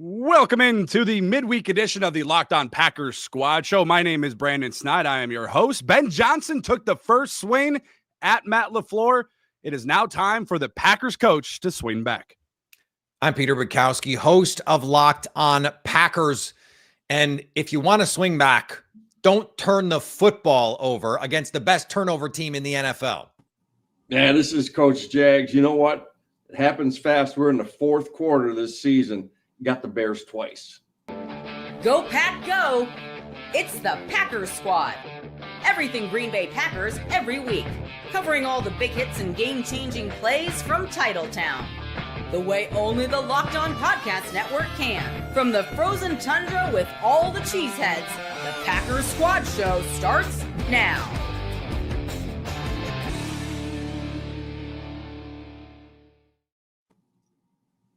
Welcome into the midweek edition of the Locked On Packers Squad Show. My name is Brandon Sneide. I am your host. Ben Johnson took the first swing at Matt Laflur. It is now time for the Packers coach to swing back. I'm Peter Bukowski, host of Locked On Packers. And if you want to swing back, don't turn the football over against the best turnover team in the NFL. Yeah, this is Coach Jags. You know what? It happens fast. We're in the fourth quarter this season. Got the Bears twice. Go Pack Go! It's the Packers Squad. Everything Green Bay Packers every week. Covering all the big hits and game-changing plays from Titletown. The way only the Locked On Podcast Network can. From the frozen tundra with all the cheeseheads, the Packers Squad Show starts now.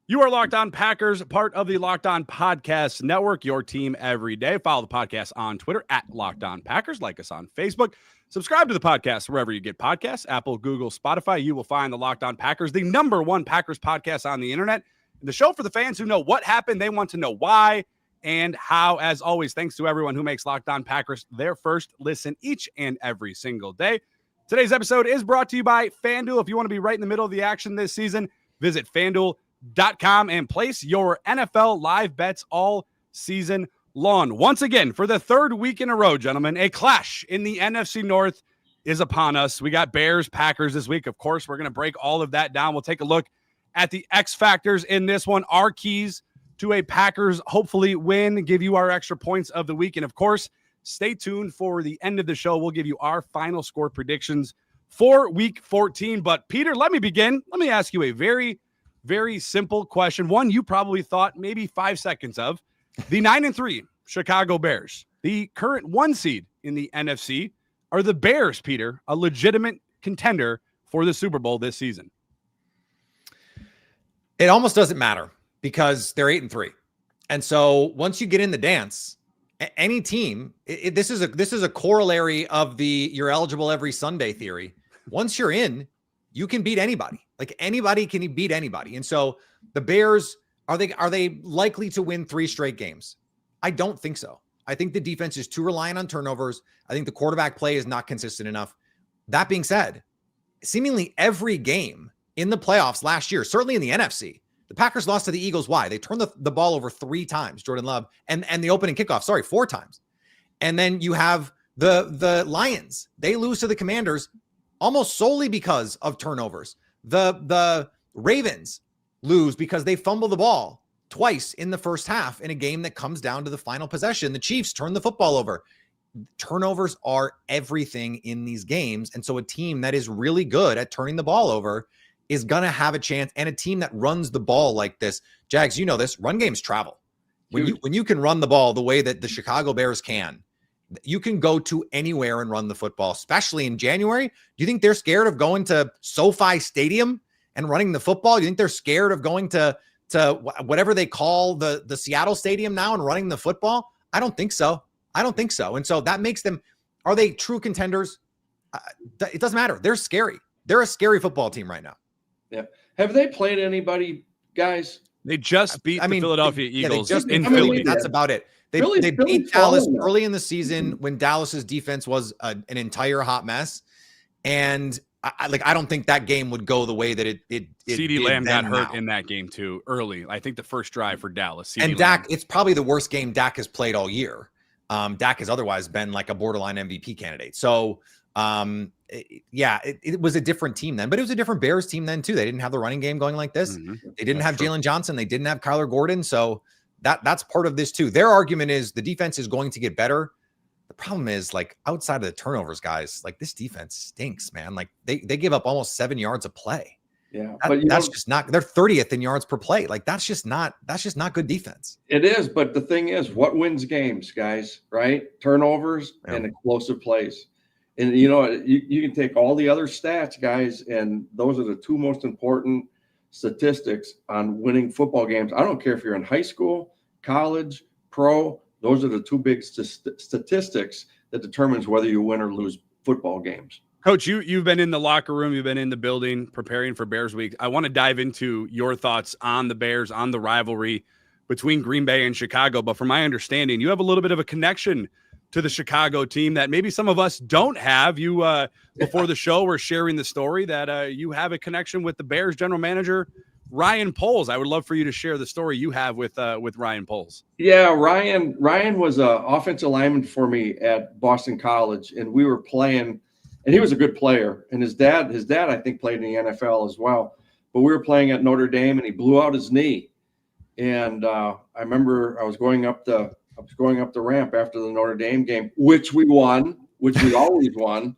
You are Locked On Packers, part of the Locked On Podcast Network, your team every day. Follow the podcast on Twitter at Locked On Packers. Like us on Facebook. Subscribe to the podcast wherever you get podcasts, Apple, Google, Spotify. You will find the Locked On Packers, the #1 Packers podcast on the internet. And the show for the fans who know what happened. They want to know why and how. As always, thanks to everyone who makes Locked On Packers their first listen each and every single day. Today's episode is brought to you by FanDuel. If you want to be right in the middle of the action this season, visit FanDuel.com and place your NFL live bets all season long. Once again, for the third week in a row, gentlemen, a clash in the NFC North is upon us. We got Bears, Packers this week. Of course, we're going to break all of that down. We'll take a look at the X factors in this one, our keys to a Packers hopefully win, give you our extra points of the week. And of course, stay tuned for the end of the show. We'll give you our final score predictions for week 14. But Peter, let me begin. Let me ask you a very simple question. One you probably thought maybe 5 seconds of. The 9-3 Chicago Bears, the current 1 seed in the NFC, are the Bears, Peter, a legitimate contender for the Super Bowl this season? It almost doesn't matter because they're 8-3. And so once you get in the dance, any team, this is a corollary of the you're eligible every Sunday theory. Once you're in, you can beat anybody. Like anybody can beat anybody. And so the Bears, are they likely to win 3 straight games? I don't think so. I think the defense is too reliant on turnovers. I think the quarterback play is not consistent enough. That being said, seemingly every game in the playoffs last year, certainly in the NFC, the Packers lost to the Eagles. Why? They turned the ball over 3 times, Jordan Love, and the opening kickoff, 4 times. And then you have the Lions. They lose to the Commanders almost solely because of turnovers. The Ravens lose because they fumble the ball twice in the first half in a game that comes down to the final possession. The Chiefs turn the football over. Turnovers are everything in these games. And so a team that is really good at turning the ball over is going to have a chance. And a team that runs the ball like this, Jags, you know this, run games travel. When you can run the ball the way that the Chicago Bears can, you can go to anywhere and run the football, especially in January. Do you think they're scared of going to SoFi Stadium and running the football? You think they're scared of going to whatever they call the Seattle Stadium now and running the football? I don't think so. And so that makes them, are they true contenders? It doesn't matter. They're scary. They're a scary football team right now. Yeah. Have they played anybody, guys? They just beat the Philadelphia Eagles in Philly. Philly. That's about it. They beat Dallas early in the season when Dallas's defense was an entire hot mess. And I don't think that game would go the way that it CeeDee Lamb got hurt in that game too early. I think the first drive for Dallas. And Dak, it's probably the worst game Dak has played all year. Dak has otherwise been like a borderline MVP candidate. So it was a different team then, but it was a different Bears team then too. They didn't have the running game going like this. Mm-hmm. They didn't have Jalen Johnson. They didn't have Kyler Gordon. So that's part of this too. Their argument is the defense is going to get better. The problem is, like, outside of the turnovers, guys, like, this defense stinks, man. Like, they give up almost 7 yards a play. Yeah, but that's just not. They're 30th in yards per play. Like, that's just not good defense. It is, but the thing is, what wins games, guys? Right? Turnovers and explosive plays. And you know, you can take all the other stats, guys, and those are the 2 most important statistics on winning football games. I don't care if you're in high school, college, pro. Those are the 2 big statistics that determines whether you win or lose football games. Coach, you've been in the locker room, you've been in the building preparing for Bears Week. I want to dive into your thoughts on the Bears, on the rivalry between Green Bay and Chicago. But from my understanding, you have a little bit of a connection to the Chicago team that maybe some of us don't have. You, before the show, were sharing the story that you have a connection with the Bears general manager, Ryan Poles. I would love for you to share the story you have with Ryan Poles. Yeah, Ryan was an offensive lineman for me at Boston College, and we were playing, and he was a good player. And his dad, I think, played in the NFL as well. But we were playing at Notre Dame, and he blew out his knee. And I remember I was going up the ramp after the Notre Dame game, which we won, which we always won,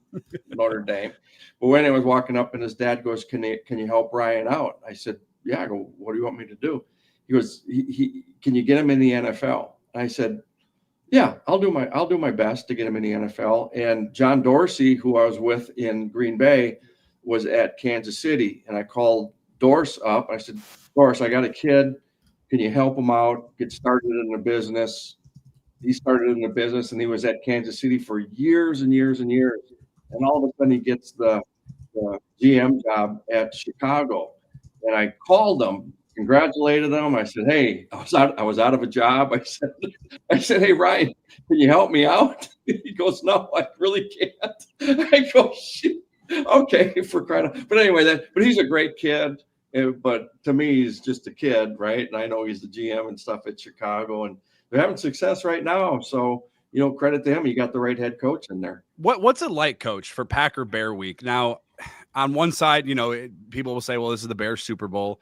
Notre Dame. But when I was walking up, and his dad goes, "Can you help Ryan out?" I said, "Yeah." I go, "What do you want me to do?" He goes, "Can you get him in the NFL?" And I said, "Yeah, I'll do my best to get him in the NFL." And John Dorsey, who I was with in Green Bay, was at Kansas City, and I called Dorse up. I said, "Dorse, I got a kid. Can you help him out? Get started in the business." He started in the business, and he was at Kansas City for years and years and years. And all of a sudden, he gets the GM job at Chicago. And I called him, congratulated him. I said, "Hey, I was out of a job." I said, "Hey, Ryan, can you help me out?" He goes, "No, I really can't." I go, "Shoot, okay, for crying out." But anyway, but he's a great kid. But to me, he's just a kid, right? And I know he's the GM and stuff at Chicago, and they're having success right now. So, credit to him. You got the right head coach in there. What's it like, Coach, for Packer Bear Week? Now, on one side, people will say, well, this is the Bears Super Bowl.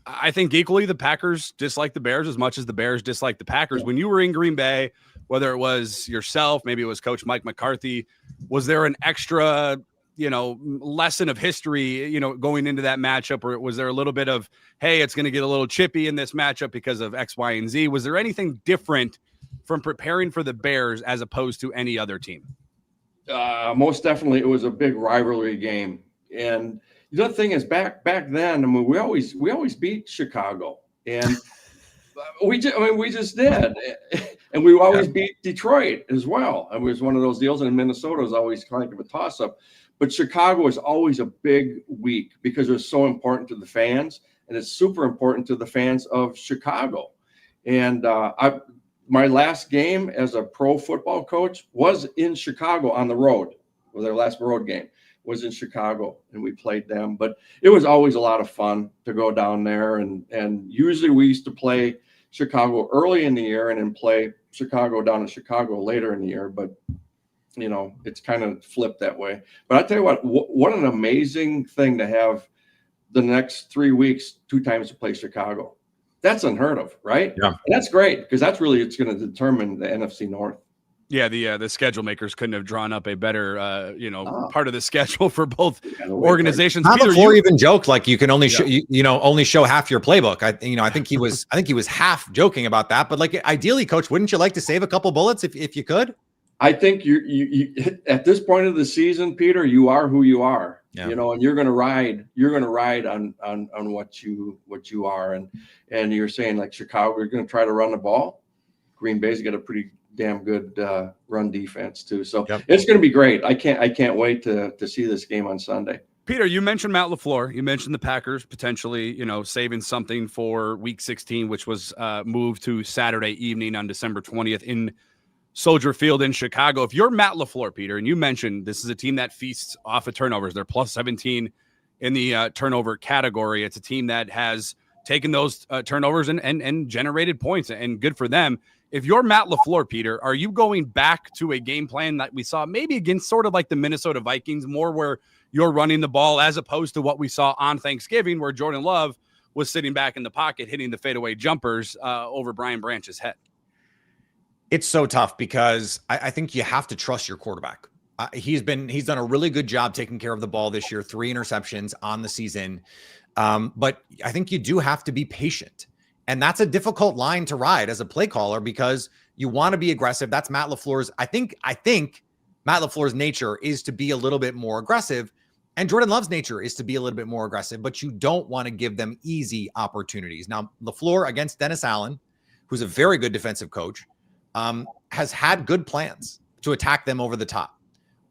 I think equally the Packers dislike the Bears as much as the Bears dislike the Packers. Yeah. When you were in Green Bay, whether it was yourself, maybe it was Coach Mike McCarthy, was there an extra lesson of history, going into that matchup, or was there a little bit of, hey, it's going to get a little chippy in this matchup because of X, Y, and Z? Was there anything different from preparing for the Bears as opposed to any other team? Most definitely, it was a big rivalry game, and the other thing is back then, I mean, we always beat Chicago, and we just did, and we always beat Detroit as well. It was one of those deals, and Minnesota was always kind of a toss-up. But Chicago is always a big week because it's so important to the fans, and it's super important to the fans of Chicago. And my last game as a pro football coach was in Chicago on the road. Well, their last road game was in Chicago, and we played them. But it was always a lot of fun to go down there. And usually we used to play Chicago early in the year and then play Chicago down in Chicago later in the year. But it's kind of flipped that way. But I tell you what an amazing thing to have the next 3 weeks, 2 times to play Chicago. That's unheard of, right? Yeah. And that's great because that's really, it's going to determine the NFC North. Yeah, the schedule makers couldn't have drawn up a better, part of the schedule for both organizations. Laflur even joked like you can only only show half your playbook. I think he was half joking about that. But like ideally, Coach, wouldn't you like to save a couple bullets if you could? I think you at this point of the season, Peter, you are who you are, and you're going to ride on what you are. And you're saying like Chicago, you're going to try to run the ball. Green Bay's got a pretty damn good run defense too. So It's going to be great. I can't wait to see this game on Sunday. Peter, you mentioned Matt Lafleur. You mentioned the Packers potentially, saving something for Week 16, which was moved to Saturday evening on December 20th in Soldier Field in Chicago. If you're Matt Lafleur, Peter, and you mentioned this is a team that feasts off of turnovers, they're plus 17 in the turnover category. It's a team that has taken those turnovers and generated points, and good for them. If you're Matt Lafleur, Peter, are you going back to a game plan that we saw maybe against sort of like the Minnesota Vikings, more where you're running the ball as opposed to what we saw on Thanksgiving where Jordan Love was sitting back in the pocket hitting the fadeaway jumpers over Brian Branch's head? It's so tough because I think you have to trust your quarterback. He's done a really good job taking care of the ball this year, 3 interceptions on the season. But I think you do have to be patient. And that's a difficult line to ride as a play caller because you want to be aggressive. That's Matt LaFleur's. I think Matt LaFleur's nature is to be a little bit more aggressive, and Jordan Love's nature is to be a little bit more aggressive, but you don't want to give them easy opportunities. Now, LaFleur against Dennis Allen, who's a very good defensive coach, has had good plans to attack them over the top,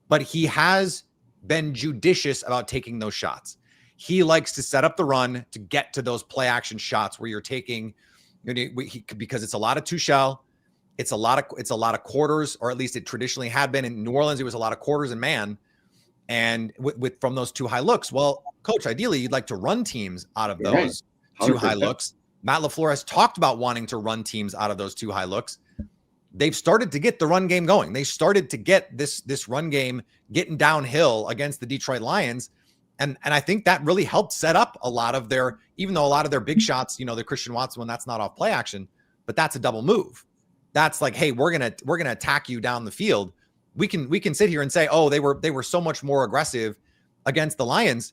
but he has been judicious about taking those shots. He likes to set up the run to get to those play action shots where you're taking Because it's a lot of two shell. It's a lot of quarters, or at least it traditionally had been. In New Orleans, it was a lot of quarters and man. And from those two high looks, well, coach, ideally you'd like to run teams out of those two high looks. Matt Lafleur has talked about wanting to run teams out of those two high looks. They've started to get the run game going. They started to get this run game getting downhill against the Detroit Lions. And I think that really helped set up a lot of their, even though a lot of their big shots, the Christian Watson one, that's not off play action, but that's a double move. That's like, hey, we're gonna attack you down the field. We can sit here and say, oh, they were so much more aggressive against the Lions.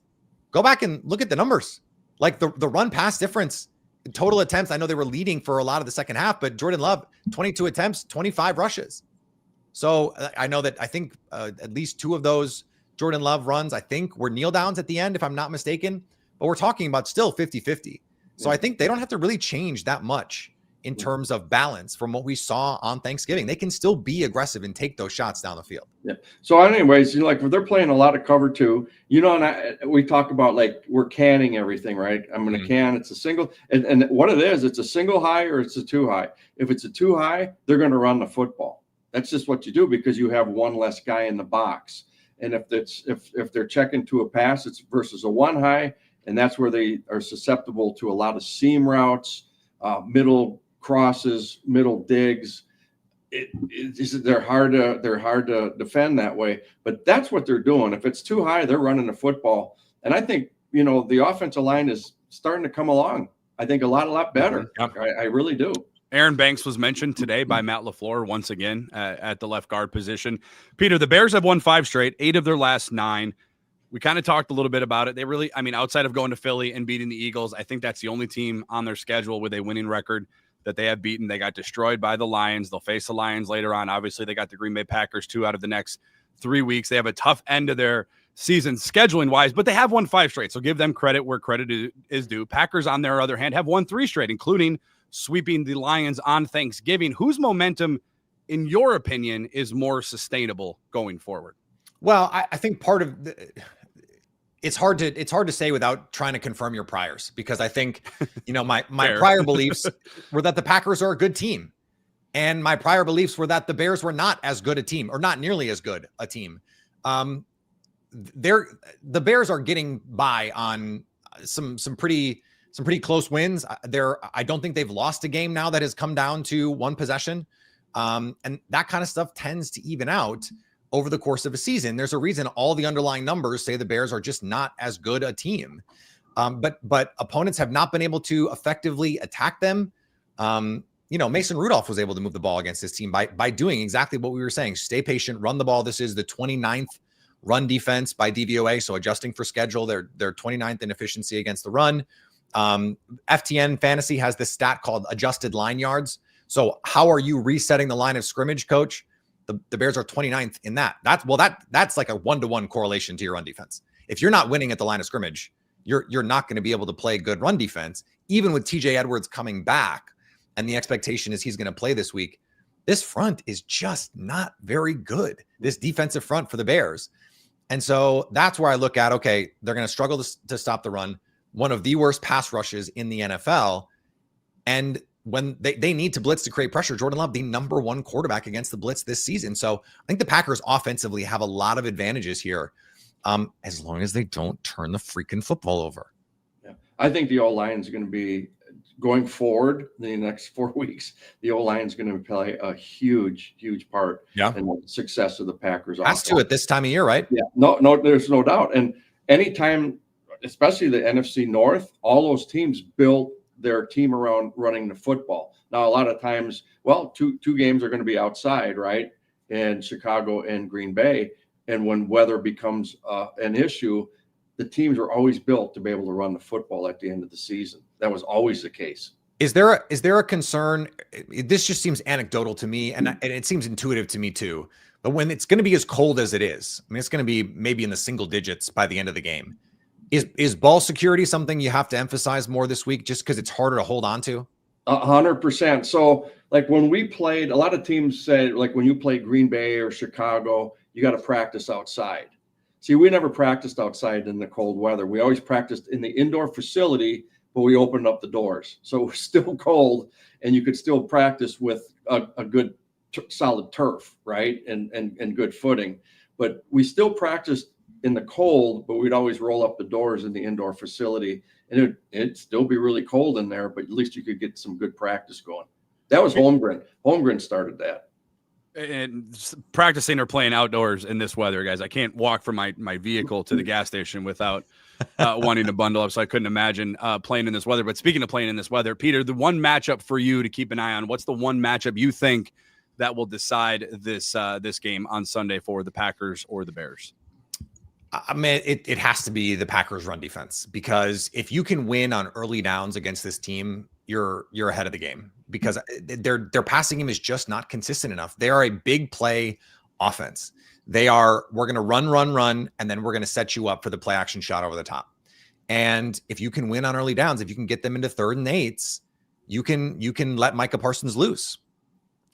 Go back and look at the numbers. Like the run pass difference, total attempts. I know they were leading for a lot of the second half, but Jordan Love, 22 attempts, 25 rushes. So I know that I think at least two of those Jordan Love runs, I think, were kneel downs at the end, if I'm not mistaken. But we're talking about still 50-50. So I think they don't have to really change that much in terms of balance from what we saw on Thanksgiving. They can still be aggressive and take those shots down the field. Yeah. So anyways, like they're playing a lot of cover two, and we talk about like we're canning everything, right? I'm going to can, it's a single. And what it is, it's a single high or it's a two high. If it's a two high, they're going to run the football. That's just what you do because you have one less guy in the box. And if they're checking to a pass, it's versus a one high, and that's where they are susceptible to a lot of seam routes, middle crosses, middle digs. They're hard to defend that way. But that's what they're doing. If it's too high, they're running the football. And I think the offensive line is starting to come along. I think a lot better. Yep. I really do. Aaron Banks was mentioned today by Matt Lafleur once again at the left guard position. Peter, the Bears have won 5 straight, 8 of their last 9. We kind of talked a little bit about it. They really, outside of going to Philly and beating the Eagles, I think that's the only team on their schedule with a winning record that they have beaten. They got destroyed by the Lions. They'll face the Lions later on. Obviously, they got the Green Bay Packers 2 out of the next 3 weeks. They have a tough end of their season scheduling-wise, but they have won 5 straight, so give them credit where credit is due. Packers, on their other hand, have won 3 straight, including sweeping the Lions on Thanksgiving. Whose momentum, in your opinion, is more sustainable going forward? Well, I think part of it's hard to say without trying to confirm your priors, because I think, my prior beliefs were that the Packers are a good team. And my prior beliefs were that the Bears were not as good a team, or not nearly as good a team. The Bears are getting by on some pretty close wins. I don't think they've lost a game now that has come down to one possession. And that kind of stuff tends to even out over the course of a season. There's a reason all the underlying numbers say the Bears are just not as good a team. But opponents have not been able to effectively attack them. Mason Rudolph was able to move the ball against this team by doing exactly what we were saying. Stay patient, run the ball. This is the 29th run defense by DVOA. So adjusting for schedule, they're 29th in efficiency against the run. FTN Fantasy has this stat called adjusted line yards. So how are you resetting the line of scrimmage, coach? The Bears are 29th in that. That's like a 1-to-1 correlation to your run defense. If you're not winning at the line of scrimmage, you're not going to be able to play good run defense. Even with TJ Edwards coming back, and the expectation is he's going to play this week, this front is just not very good. This defensive front for the Bears. And so that's where I look at, okay, they're going to struggle to stop the run. One of the worst pass rushes in the NFL. And when they need to blitz to create pressure, Jordan Love, the number 1 quarterback against the blitz this season. So I think the Packers offensively have a lot of advantages here, as long as they don't turn the freaking football over. Yeah, I think the O-line is going to be going forward the next 4 weeks. The O-line is going to play a huge part in the success of the Packers. Has to at this time of year, right? Yeah, no, there's no doubt. And anytime, especially the NFC North, all those teams built their team around running the football. Now, a lot of times, two games are going to be outside, right? In Chicago and Green Bay. And when weather becomes an issue, the teams are always built to be able to run the football at the end of the season. That was always the case. Is there a concern? This just seems anecdotal to me, and it seems intuitive to me too. But when it's going to be as cold as it is, it's going to be maybe in the single digits by the end of the game. Is ball security something you have to emphasize more this week, just because it's harder to hold on to? 100%. So, like when we played, a lot of teams said, like when you play Green Bay or Chicago, you got to practice outside. See, we never practiced outside in the cold weather. We always practiced in the indoor facility, but we opened up the doors. So it was still cold, and you could still practice with a good solid turf, right? And good footing. But we still practiced in the cold, but we'd always roll up the doors in the indoor facility, and it'd still be really cold in there, but at least you could get some good practice going. That was Holmgren. Holmgren started that. And practicing or playing outdoors in this weather, guys, I can't walk from my vehicle to the gas station without wanting to bundle up. So I couldn't imagine playing in this weather. But speaking of playing in this weather, Peter, the one matchup for you to keep an eye on, what's the one matchup you think that will decide this game on Sunday for the Packers or the Bears? I mean, it has to be the Packers run defense, because if you can win on early downs against this team, you're ahead of the game, because their passing game is just not consistent enough. They are a big play offense. We're going to run, and then we're going to set you up for the play action shot over the top. And if you can win on early downs, if you can get them into 3rd and 8s, you can let Micah Parsons loose.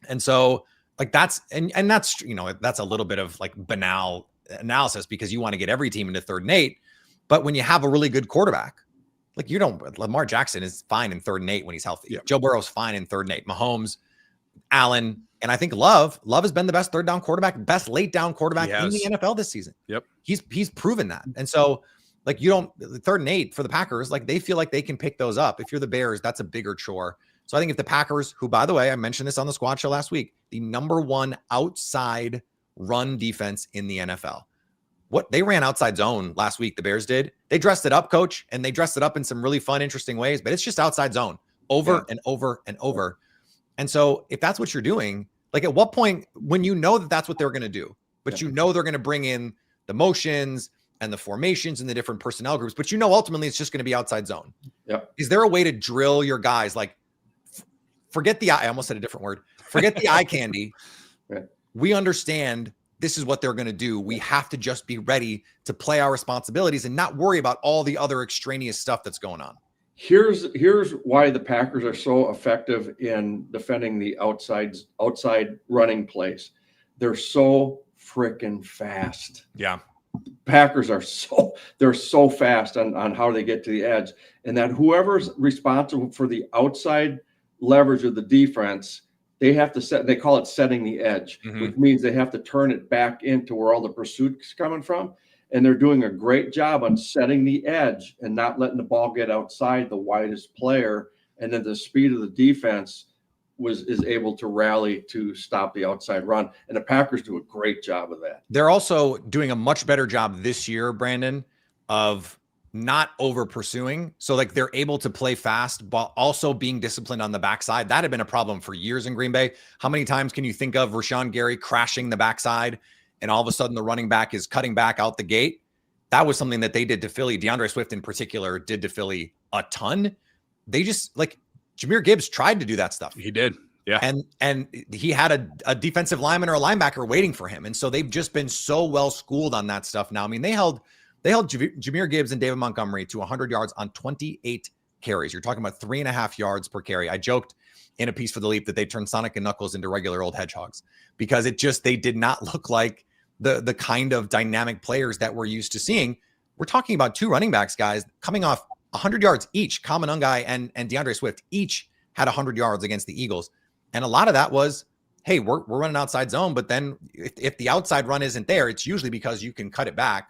And so like that's a little bit of like banal analysis, because you want to get every team into 3rd and 8. But when you have a really good quarterback, like Lamar Jackson is fine in 3rd and 8 when he's healthy. Yeah. Joe Burrow's fine in 3rd and 8. Mahomes, Allen, and I think Love has been the best 3rd down quarterback, best late down quarterback in the NFL this season. Yep. He's proven that. And so like 3rd and 8 for the Packers, like they feel like they can pick those up. If you're the Bears, that's a bigger chore. So I think if the Packers, who, by the way, I mentioned this on the Squad Show last week, the #1 outside run defense in the NFL. What they ran outside zone last week, the Bears did. They dressed it up, coach, and they dressed it up in some really fun, interesting ways, but it's just outside zone over and over and over. And so if that's what you're doing, like at what point, when you know that that's what they're going to do, but you know they're going to bring in the motions and the formations and the different personnel groups, but ultimately it's just going to be outside zone. Yeah. Is there a way to drill your guys? Like forget the I almost said a different word. Forget the eye candy. Right. We understand this is what they're going to do. We have to just be ready to play our responsibilities and not worry about all the other extraneous stuff that's going on. Here's why the Packers are so effective in defending the outside running plays. They're so freaking fast. Yeah. Packers are so fast on how they get to the edge, and that whoever's responsible for the outside leverage of the defense, they have to they call it setting the edge, which means they have to turn it back into where all the pursuit's coming from. And they're doing a great job on setting the edge and not letting the ball get outside the widest player. And then the speed of the defense is able to rally to stop the outside run. And the Packers do a great job of that. They're also doing a much better job this year, Brandon, of not over pursuing. So like they're able to play fast, but also being disciplined on the backside. That had been a problem for years in Green Bay. How many times can you think of Rashawn Gary crashing the backside and all of a sudden the running back is cutting back out the gate? That was something that they did to Philly. DeAndre Swift in particular did to Philly a ton. They just like Jahmyr Gibbs tried to do that stuff. He did. Yeah. And he had a defensive lineman or a linebacker waiting for him. And so they've just been so well schooled on that stuff now. I mean, they held Jahmyr Gibbs and David Montgomery to 100 yards on 28 carries. You're talking about 3.5 yards per carry. I joked in a piece for The Leap that they turned Sonic and Knuckles into regular old hedgehogs because they did not look like the kind of dynamic players that we're used to seeing. We're talking about two running backs, guys, coming off 100 yards each. Common Ungai and DeAndre Swift each had 100 yards against the Eagles. And a lot of that was, hey, we're running outside zone, but then if the outside run isn't there, it's usually because you can cut it back.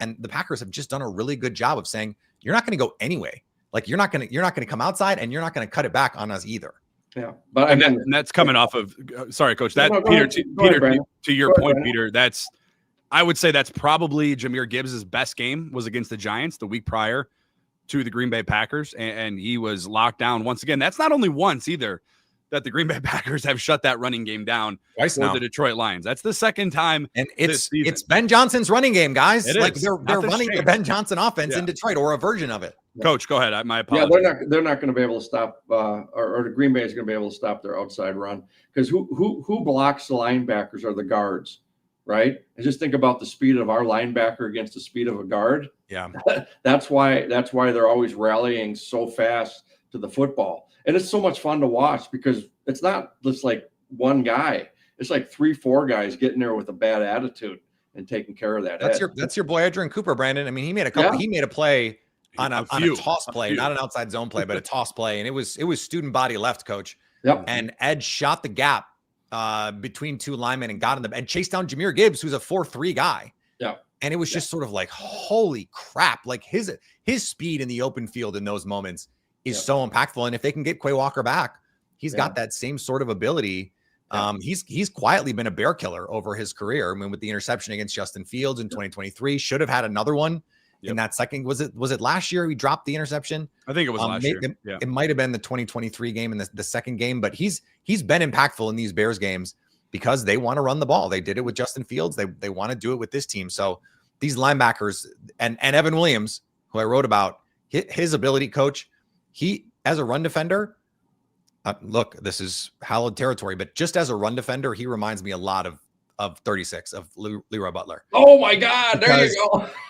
And the Packers have just done a really good job of saying, you're not going to go anyway. Like you're not going to come outside and you're not going to cut it back on us either. Yeah. But and that's coming off of, sorry, coach, that to your point, Peter, I would say that's probably Jahmyr Gibbs' best game was against the Giants the week prior to the Green Bay Packers. And he was locked down once again. That's not only once either that the Green Bay Packers have shut that running game down twice now. The Detroit Lions. That's the second time. And it's Ben Johnson's running game, guys. They're running the Ben Johnson offense in Detroit, or a version of it. Coach, go ahead. My apologies. Yeah, they're not going to be able to stop, or the Green Bay is going to be able to stop their outside run, because who blocks the linebackers are the guards, right? And just think about the speed of our linebacker against the speed of a guard. Yeah, that's why they're always rallying so fast to the football. And it's so much fun to watch because it's not just like one guy. It's like 3-4 guys getting there with a bad attitude and taking care of that. That's your boy Adrian Cooper, Brandon. I mean, he made a couple. Yeah. He made a play on a toss play, not an outside zone play, but a toss play. And it was student body left, coach. Yep. And Ed shot the gap between two linemen and got in and chased down Jahmyr Gibbs, who's a 4-3 guy. Yeah. And it was just sort of like, holy crap. Like his speed in the open field in those moments is so impactful. And if they can get Quay Walker back, he's got that same sort of ability. He's quietly been a bear killer over his career. I mean, with the interception against Justin Fields in 2023, should have had another one in that second. Was it last year he dropped the interception? I think it was last year. It might have been the 2023 game in the second game, but he's been impactful in these Bears games because they want to run the ball. They did it with Justin Fields. They want to do it with this team. So these linebackers and Evan Williams, who I wrote about, his ability, coach, he as a run defender, look, this is hallowed territory, but just as a run defender, he reminds me a lot of 36 of Leroy Butler. Oh my God. There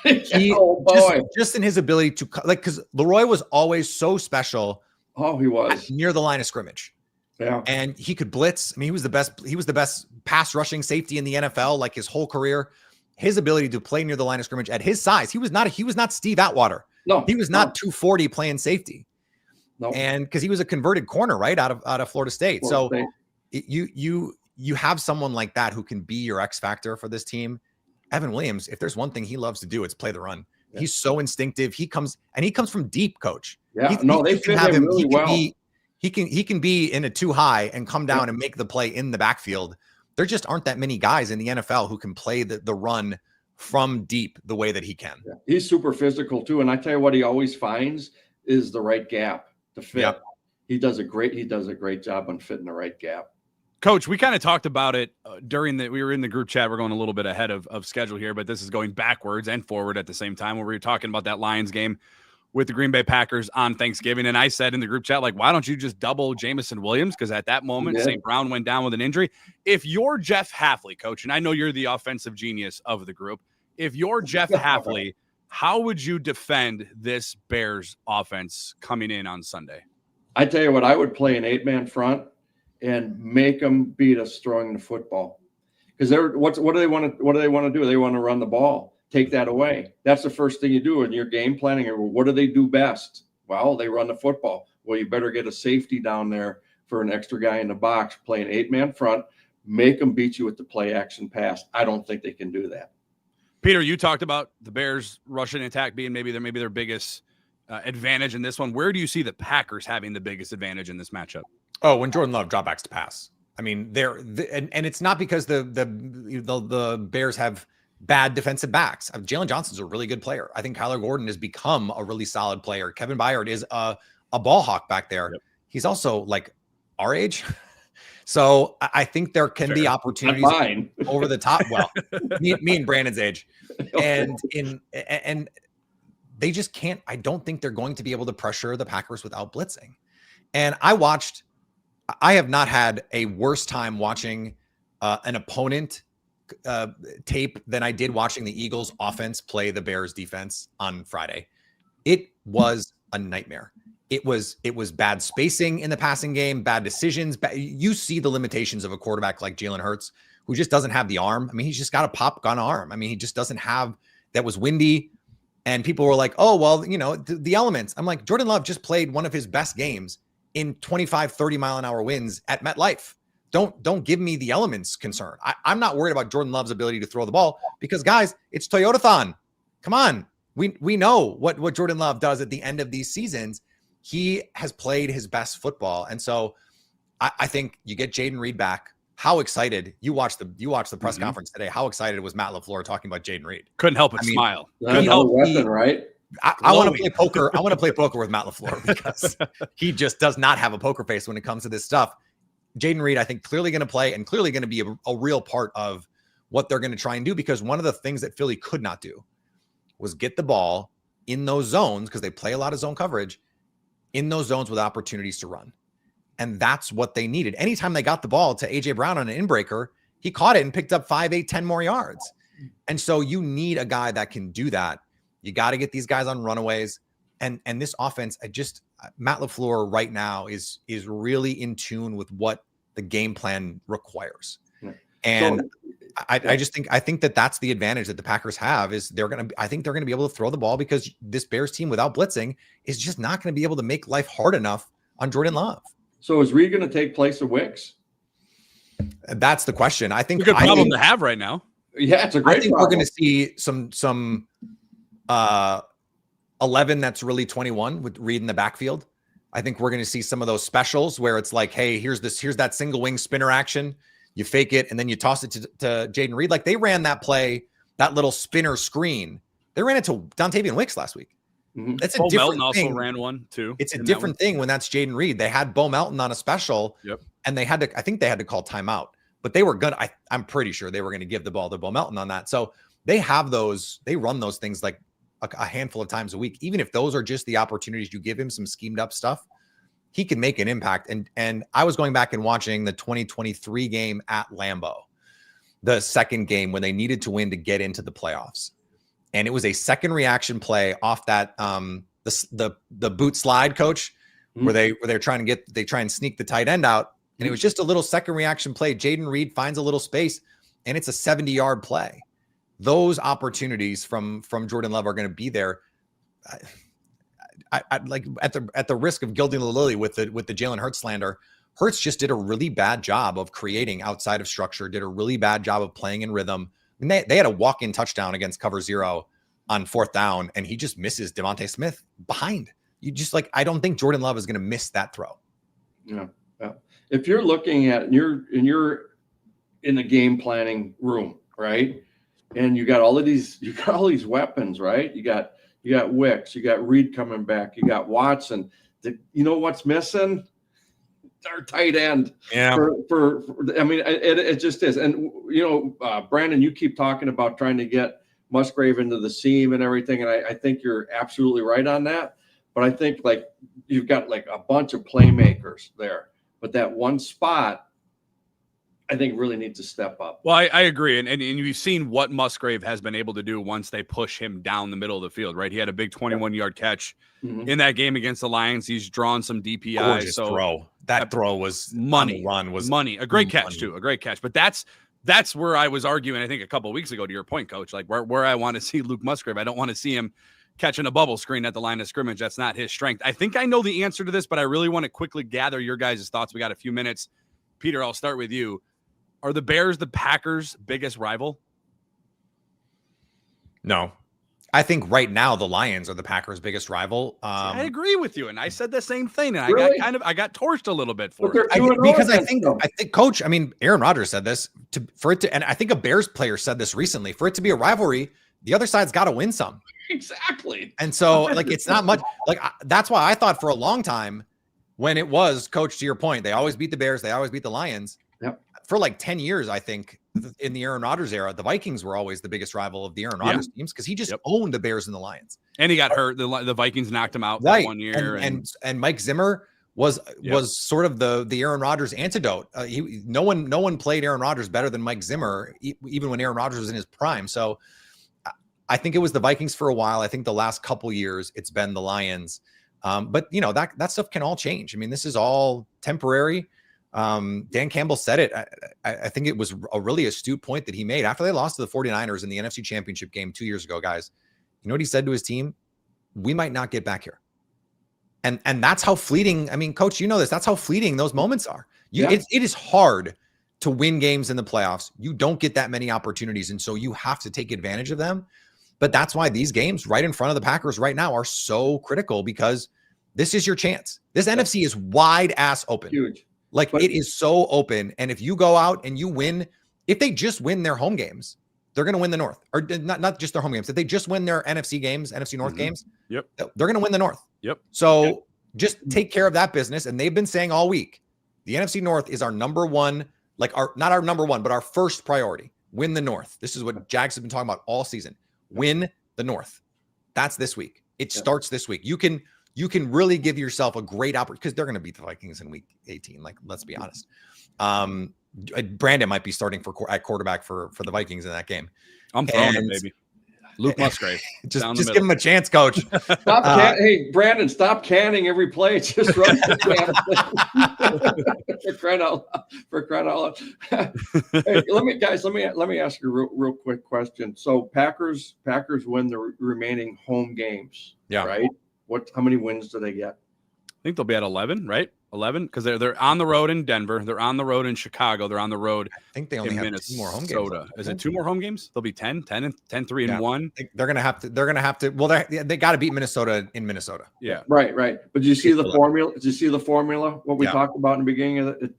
you go. Just in his ability to because Leroy was always so special. Oh, he was near the line of scrimmage. Yeah. And he could blitz. I mean, he was the best pass rushing safety in the NFL, like his whole career. His ability to play near the line of scrimmage at his size. He was not Steve Atwater. No, he was not 240 playing safety. No. And because he was a converted corner, right, out of Florida State. You have someone like that who can be your X factor for this team. Evan Williams, if there's one thing he loves to do, it's play the run. Yeah. He's so instinctive. He comes from deep, coach. Yeah, they fit him really well. He can be in a too high and come down and make the play in the backfield. There just aren't that many guys in the NFL who can play the run from deep the way that he can. Yeah. He's super physical too. And I tell you what, he always finds is the right gap to fit. Yep. He does a great job on fitting the right gap. Coach, we kind of talked about it we were in the group chat. We're going a little bit ahead of schedule here, but this is going backwards and forward at the same time where we were talking about that Lions game with the Green Bay Packers on Thanksgiving. And I said in the group chat, like, why don't you just double Jamison Williams? Because at that moment, St. Brown went down with an injury. If you're Jeff Hafley, coach, and I know you're the offensive genius of the group, if you're Jeff Hafley, how would you defend this Bears offense coming in on Sunday? I tell you what, I would play an 8-man front and make them beat us throwing the football. Because what do they want to do? They want to run the ball. Take that away. That's the first thing you do in your game planning. What do they do best? Well, they run the football. Well, you better get a safety down there for an extra guy in the box, play an 8-man front, make them beat you with the play action pass. I don't think they can do that. Peter, you talked about the Bears rushing attack being maybe their biggest advantage in this one. Where do you see the Packers having the biggest advantage in this matchup? Oh, when Jordan Love dropbacks to pass. I mean, and it's not because the Bears have bad defensive backs. Jalen Johnson's a really good player. I think Kyler Gordon has become a really solid player. Kevin Byard is a ball hawk back there. Yep. He's also like our age. So I think there can be opportunities over the top. Well, me and Brandon's age. And they just can't. I don't think they're going to be able to pressure the Packers without blitzing. And I have not had a worse time watching an opponent tape than I did watching the Eagles offense play the Bears defense on Friday. It was a nightmare. It was bad spacing in the passing game, bad decisions. You see the limitations of a quarterback like Jalen Hurts, who just doesn't have the arm. I mean, he's just got a pop gun arm. I mean, he just doesn't have. That was windy, and people were like, "Oh, well, the elements." I'm like, Jordan Love just played one of his best games in 25, 30 mile an hour winds at MetLife. Don't give me the elements concern. I'm not worried about Jordan Love's ability to throw the ball because, guys, it's Toyotathon. Come on. We know what Jordan Love does at the end of these seasons. He has played his best football. And so I think you get Jaden Reed back. How excited you watched the press conference today. How excited was Matt Lafleur talking about Jaden Reed? Couldn't help but smile. Right? I want to play poker. I want to play poker with Matt Lafleur because he just does not have a poker face when it comes to this stuff. Jaden Reed, I think, clearly going to play and clearly going to be a real part of what they're going to try and do, because one of the things that Philly could not do was get the ball in those zones, because they play a lot of zone coverage, in those zones with opportunities to run. And that's what they needed. Anytime they got the ball to A.J. Brown on an inbreaker, he caught it and picked up 5, 8, 10 more yards. And so you need a guy that can do that. You got to get these guys on runaways. And this offense, Matt LaFleur right now is really in tune with what the game plan requires. And I think that's the advantage that the Packers have is I think they're going to be able to throw the ball because this Bears team without blitzing is just not going to be able to make life hard enough on Jordan Love. So is Reed going to take place of Wicks? That's the question. I think it's a good problem to have right now. Yeah, it's a great problem. We're going to see some 11 that's really 21 with Reed in the backfield. I think we're going to see some of those specials where it's like, hey, here's that single wing spinner action. You fake it, and then you toss it to Jaden Reed. Like they ran that play, that little spinner screen. They ran it to Dontavian Wicks last week. Mm-hmm. That's a Bo different Melton thing. also ran one too. It's a different thing when that's Jaden Reed. They had Bo Melton on a special, and I think they had to call timeout. But they were good. I'm pretty sure they were going to give the ball to Bo Melton on that. So they have those. They run those things like a handful of times a week. Even if those are just the opportunities you give him, some schemed up stuff, he can make an impact. And I was going back and watching the 2023 game at Lambeau, the second game when they needed to win to get into the playoffs. And it was a second reaction play off that the boot slide, coach, where they're trying to try and sneak the tight end out. And it was just a little second reaction play. Jaden Reed finds a little space, and it's a 70-yard play. Those opportunities from Jordan Love are going to be there. I like at the risk of gilding the lily with the Jalen Hurts slander. Hurts just did a really bad job of creating outside of structure. Did a really bad job of playing in rhythm. And they had a walk-in touchdown against cover 0 on 4th down, and he just misses Devontae Smith behind. You just I don't think Jordan Love is going to miss that throw. Yeah. If you're looking at you're in the game planning room, right? And you got all these weapons, right? You got Wicks, you got Reed coming back, you got Watson. You know what's missing? Our tight end. Yeah. For I mean, it just is. And Brandon, you keep talking about trying to get Musgrave into the seam and everything, and I think you're absolutely right on that. But I think you've got a bunch of playmakers there. But that one spot, I think, really needs to step up. Well, I agree. And you've seen what Musgrave has been able to do once they push him down the middle of the field, right? He had a big 21-yard catch in that game against the Lions. He's drawn some DPI. Gorgeous throw. That throw was money. Run was money. A great catch, too. A great catch. But that's where I was arguing, I think, a couple of weeks ago, to your point, Coach. Where I want to see Luke Musgrave. I don't want to see him catching a bubble screen at the line of scrimmage. That's not his strength. I think I know the answer to this, but I really want to quickly gather your guys' thoughts. We got a few minutes. Peter, I'll start with you. Are the Bears the Packers' biggest rival? No. I think right now the Lions are the Packers' biggest rival. I agree with you, and I said the same thing, and really? I got torched a little bit for it. Because I think, Coach, I mean, Aaron Rodgers said this and I think a Bears player said this recently. For it to be a rivalry, the other side's got to win some. Exactly. And so, it's not much. That's why I thought for a long time, when it was, Coach, to your point, they always beat the Bears, they always beat the Lions. Yep. For 10 years, I think, in the Aaron Rodgers era, the Vikings were always the biggest rival of the Aaron Rodgers teams because he just owned the Bears and the Lions. And he got hurt. The Vikings knocked him out that 1 year. And Mike Zimmer was sort of the Aaron Rodgers antidote. No one played Aaron Rodgers better than Mike Zimmer, even when Aaron Rodgers was in his prime. So I think it was the Vikings for a while. I think the last couple years it's been the Lions. But that stuff can all change. I mean, this is all temporary. Dan Campbell said it. I think it was a really astute point that he made after they lost to the 49ers in the NFC Championship game 2 years ago, guys. You know what he said to his team? We might not get back here. And that's how fleeting. I mean, Coach, you know this. That's how fleeting those moments are. It is hard to win games in the playoffs. You don't get that many opportunities. And so you have to take advantage of them. But that's why these games right in front of the Packers right now are so critical because this is your chance. This NFC is wide ass open. Huge. It is so open. And if you go out and you win, if they just win their home games, they're going to win the North. Or not just their home games. If they just win their NFC games, NFC North games, they're going to win the North. Yep. So just take care of that business. And they've been saying all week, the NFC North is our number one, not our number one, but our first priority. Win the North. This is what Jags have been talking about all season. Win the North. That's this week. It starts this week. You can really give yourself a great opportunity because they're going to beat the Vikings in week 18. Let's be honest. Brandon might be starting at quarterback for the Vikings in that game. I'm throwing it, baby. Luke Musgrave. just give him a chance, coach. Hey, Brandon, stop canning every play. Just run the damn thing. for crying out loud. Hey, let me ask you a real quick question. So Packers win the remaining home games. Yeah. Right. How many wins do they get? I think they'll be at 11, right? 11, because they're on the road in Denver, they're on the road in Chicago, they're on the road. I think they only have Minnesota. 2 more home games. Is it 2 more home games? They'll be 10, 3-1. They're gonna have to. Well, they got to beat Minnesota in Minnesota. Yeah, right. But did you see the formula? Did you see the formula? What we talked about in the beginning of it?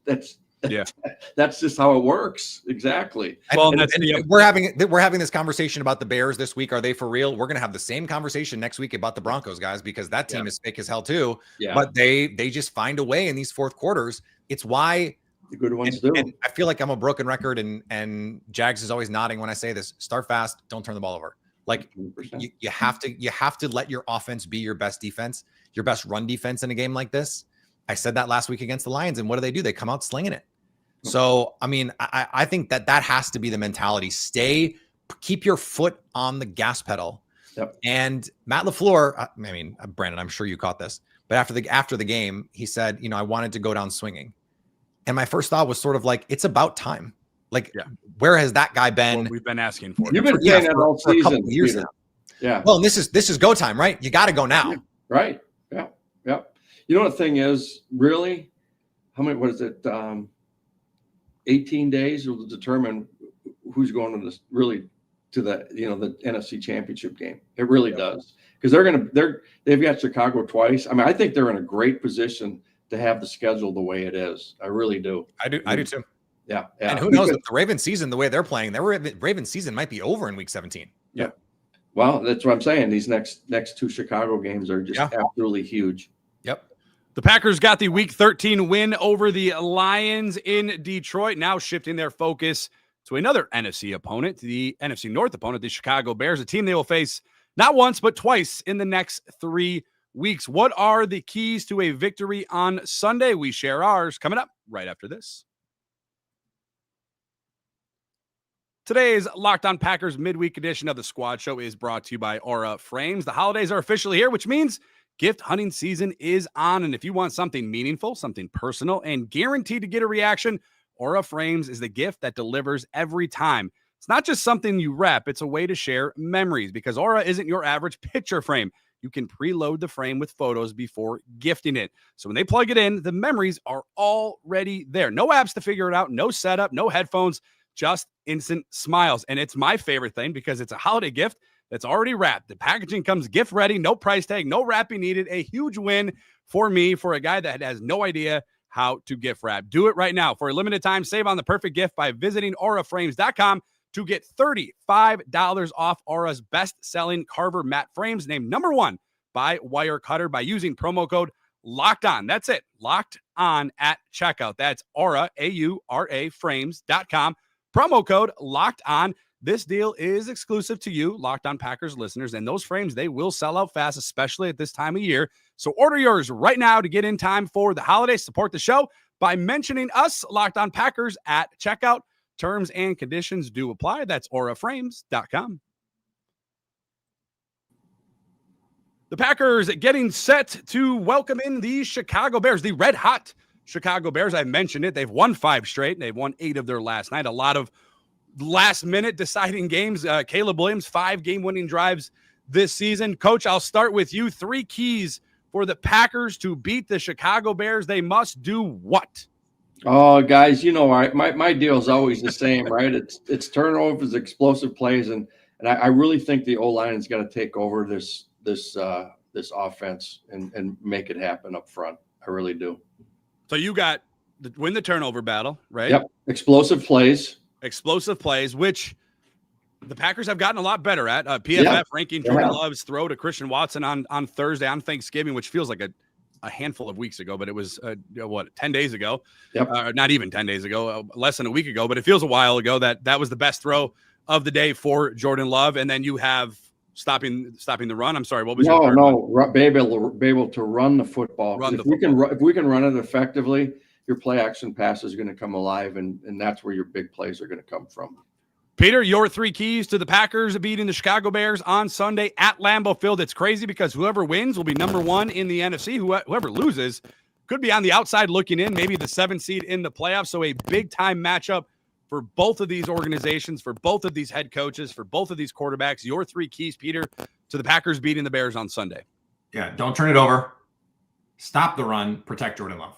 That's just how it works. Exactly. Well, and we're having this conversation about the Bears this week. Are they for real? We're gonna have the same conversation next week about the Broncos, guys, because that team is fake as hell too. Yeah. But they just find a way in these fourth quarters. It's why the good ones do. And I feel like I'm a broken record, and Jags is always nodding when I say this. Start fast, don't turn the ball over. Like you have to let your offense be your best defense, your best run defense in a game like this. I said that last week against the Lions, and what do? They come out slinging it. So, I mean, I think that has to be the mentality. Keep your foot on the gas pedal. Yep. And Matt Lafleur, Brandon, I'm sure you caught this, but after the game, he said, I wanted to go down swinging. And my first thought was sort of like, it's about time. Like, where has that guy been? Well, we've been asking for it. You've been saying that all season. For a couple of years now. Yeah. Well, and this is go time, right? You got to go now. Right. Yeah. Yeah. You know what the thing is, really? What is it? 18 days will determine who's going to this to the NFC Championship game. It really does, because they've got Chicago twice. I mean, I think they're in a great position to have the schedule the way it is. I really do. I do too. Yeah. And who knows, with the Ravens season, the way they're playing, their Ravens season might be over in week 17. Yeah. Well, that's what I'm saying. These next 2 Chicago games are just absolutely huge. Yep. The Packers got the Week 13 win over the Lions in Detroit, now shifting their focus to another NFC opponent, the NFC North opponent, the Chicago Bears, a team they will face not once but twice in the next 3 weeks. What are the keys to a victory on Sunday? We share ours coming up right after this. Today's Locked On Packers midweek edition of the Squad Show is brought to you by Aura Frames. The holidays are officially here, which means gift hunting season is on, and if you want something meaningful, something personal, and guaranteed to get a reaction, Aura Frames is the gift that delivers every time. It's not just something you wrap, it's a way to share memories, because Aura isn't your average picture frame. You can preload the frame with photos before gifting it. So when they plug it in, the memories are already there. No apps to figure it out, no setup, no headphones, just instant smiles. And it's my favorite thing because it's a holiday gift that's already wrapped. The packaging comes gift ready, no price tag, no wrapping needed. A huge win for me, for a guy that has no idea how to gift wrap. Do it right now. For a limited time, save on the perfect gift by visiting auraframes.com to get $35 off Aura's best-selling Carver matte frames, named #1 by Wirecutter, by using promo code Locked On. That's it. Locked On at checkout. That's Aura, AURA frames.com. Promo code Locked On. This deal is exclusive to you, Locked On Packers listeners, and those frames, they will sell out fast, especially at this time of year. So order yours right now to get in time for the holidays. Support the show by mentioning us, Locked On Packers, at checkout. Terms and conditions do apply. That's auraframes.com. The Packers getting set to welcome in the Chicago Bears, the red-hot Chicago Bears. I mentioned it. They've won 5 straight. They've won 8 of their last night. A lot of last-minute deciding games. Caleb Williams, 5 game-winning drives this season. Coach, I'll start with you. 3 keys for the Packers to beat the Chicago Bears. They must do what? Oh, guys, my deal is always the same, right? It's turnovers, explosive plays, and I really think the O-line is going to take over this offense and make it happen up front. I really do. So you got win the turnover battle, right? Yep. Explosive plays, which the Packers have gotten a lot better at. PFF ranking Jordan Love's throw to Christian Watson on Thursday, on Thanksgiving, which feels like a handful of weeks ago, but it was 10 days ago? Yep. Not even 10 days ago, less than a week ago, but it feels a while ago that was the best throw of the day for Jordan Love. And then you have stopping the run. I'm sorry, what was be able to run the football. If we can run it effectively, your play action pass is going to come alive, and that's where your big plays are going to come from. Peter, your 3 keys to the Packers beating the Chicago Bears on Sunday at Lambeau Field. It's crazy because whoever wins will be number 1 in the NFC. Whoever loses could be on the outside looking in, maybe the 7th seed in the playoffs. So a big-time matchup for both of these organizations, for both of these head coaches, for both of these quarterbacks. Your 3 keys, Peter, to the Packers beating the Bears on Sunday. Yeah, don't turn it over. Stop the run. Protect Jordan Love.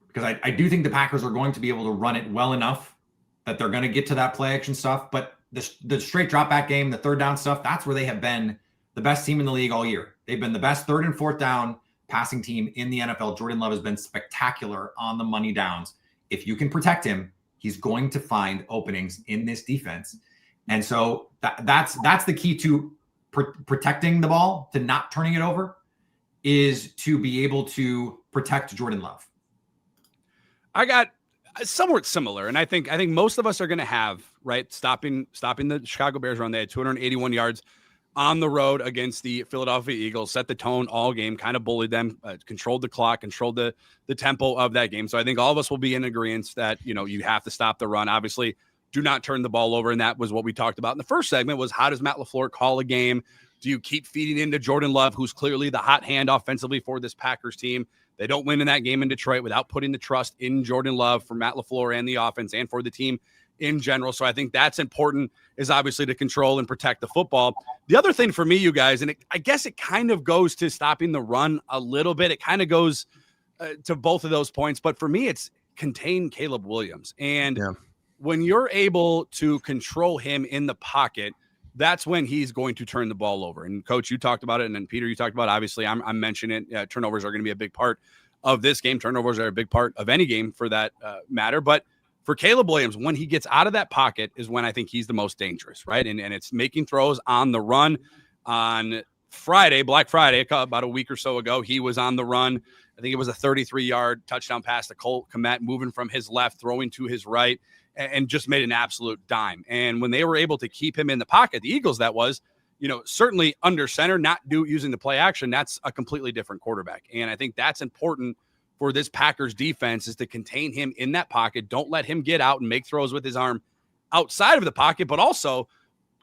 Because I do think the Packers are going to be able to run it well enough that they're going to get to that play action stuff. But the straight drop back game, the third down stuff, that's where they have been the best team in the league all year. They've been the best 3rd and 4th down passing team in the NFL. Jordan Love has been spectacular on the money downs. If you can protect him, he's going to find openings in this defense. And so that's the key to protecting the ball, to not turning it over, is to be able to protect Jordan Love. I got somewhat similar, and I think most of us are going to have, right, stopping the Chicago Bears run. They had 281 yards on the road against the Philadelphia Eagles, set the tone all game, kind of bullied them, controlled the clock, controlled the tempo of that game. So I think all of us will be in agreement that, you have to stop the run. Obviously, do not turn the ball over, and that was what we talked about in the first segment, was how does Matt Laflur call a game? Do you keep feeding into Jordan Love, who's clearly the hot hand offensively for this Packers team? They don't win in that game in Detroit without putting the trust in Jordan Love for Matt Lafleur and the offense and for the team in general. So I think that's important, is obviously to control and protect the football. The other thing for me, you guys, and I guess it kind of goes to stopping the run a little bit. It kind of goes to both of those points. But for me, it's contain Caleb Williams. And when you're able to control him in the pocket, that's when he's going to turn the ball over. And Coach, you talked about it, and then Peter, you talked about it. Obviously, I'm mentioning it. Turnovers are going to be a big part of this game. Turnovers are a big part of any game for that matter. But for Caleb Williams, when he gets out of that pocket is when I think he's the most dangerous, right? And it's making throws on the run. On Friday, Black Friday, about a week or so ago, he was on the run. I think it was a 33-yard touchdown pass to Cole Kmet, moving from his left, throwing to his right, and just made an absolute dime. And when they were able to keep him in the pocket, the Eagles, that was, certainly under center, not using the play action, that's a completely different quarterback. And I think that's important for this Packers defense, is to contain him in that pocket. Don't let him get out and make throws with his arm outside of the pocket, but also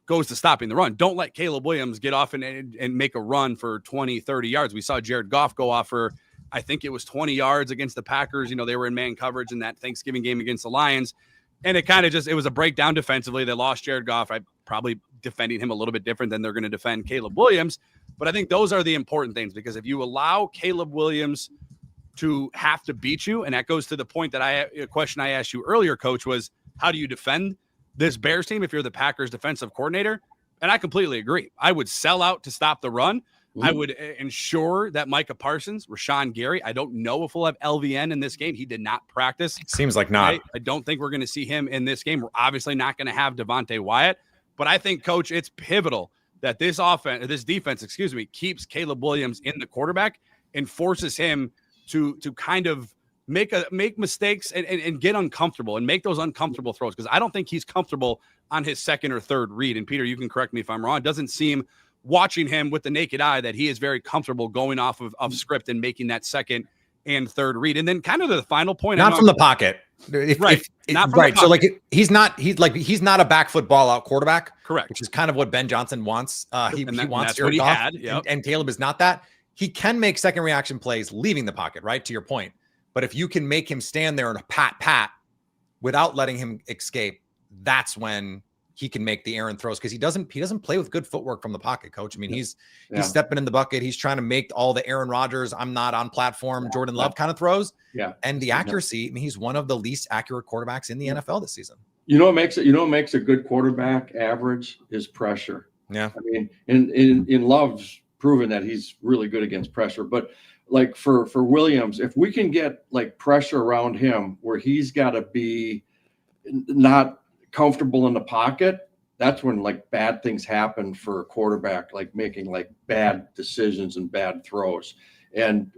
goes to stopping the run. Don't let Caleb Williams get off and make a run for 20, 30 yards. We saw Jared Goff go off for, I think it was 20 yards against the Packers. They were in man coverage in that Thanksgiving game against the Lions. And it kind of it was a breakdown defensively. They lost Jared Goff. I probably defending him a little bit different than they're going to defend Caleb Williams. But I think those are the important things, because if you allow Caleb Williams to have to beat you, and that goes to the point that a question I asked you earlier, Coach, was how do you defend this Bears team if you're the Packers defensive coordinator? And I completely agree. I would sell out to stop the run. I would ensure that Micah Parsons, Rashawn Gary, I don't know if we'll have LVN in this game. He did not practice. Seems like not. I don't think we're going to see him in this game. We're obviously not going to have Devontae Wyatt. But I think, Coach, it's pivotal that this defense, keeps Caleb Williams in the quarterback and forces him to kind of make mistakes and get uncomfortable and make those uncomfortable throws. Because I don't think he's comfortable on his second or third read. And Peter, you can correct me if I'm wrong. It doesn't seem, watching him with the naked eye, that he is very comfortable going off of script and making that second and third read. And then kind of the final point. Not from the pocket. Not from right. the So pocket. he's not a back foot ball out quarterback. Correct. Which is kind of what Ben Johnson wants. He wants what he Goff, had. Yep. And Caleb is not that. He can make second reaction plays leaving the pocket, right? To your point. But if you can make him stand there and pat without letting him escape, that's when he can make the errant throws, because he doesn't play with good footwork from the pocket, Coach. I mean, he's stepping in the bucket. He's trying to make all the Aaron Rodgers, I'm not on platform, Jordan Love kind of throws. Yeah. And the accuracy, I mean, he's one of the least accurate quarterbacks in the NFL this season. What makes a good quarterback average is pressure. Yeah. I mean, in Love's proven that he's really good against pressure, but like for Williams, if we can get like pressure around him where he's got to be not comfortable in the pocket, that's when like bad things happen for a quarterback, like making like bad decisions and bad throws. And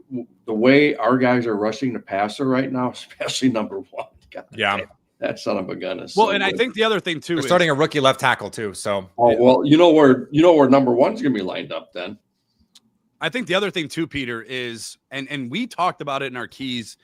the way our guys are rushing the passer right now, especially number one, God, that son of a gun is well. So and good. I think the other thing too, they're starting a rookie left tackle too. So well, you know where number one's gonna be lined up then. I think the other thing too, Peter, is and we talked about it in our keys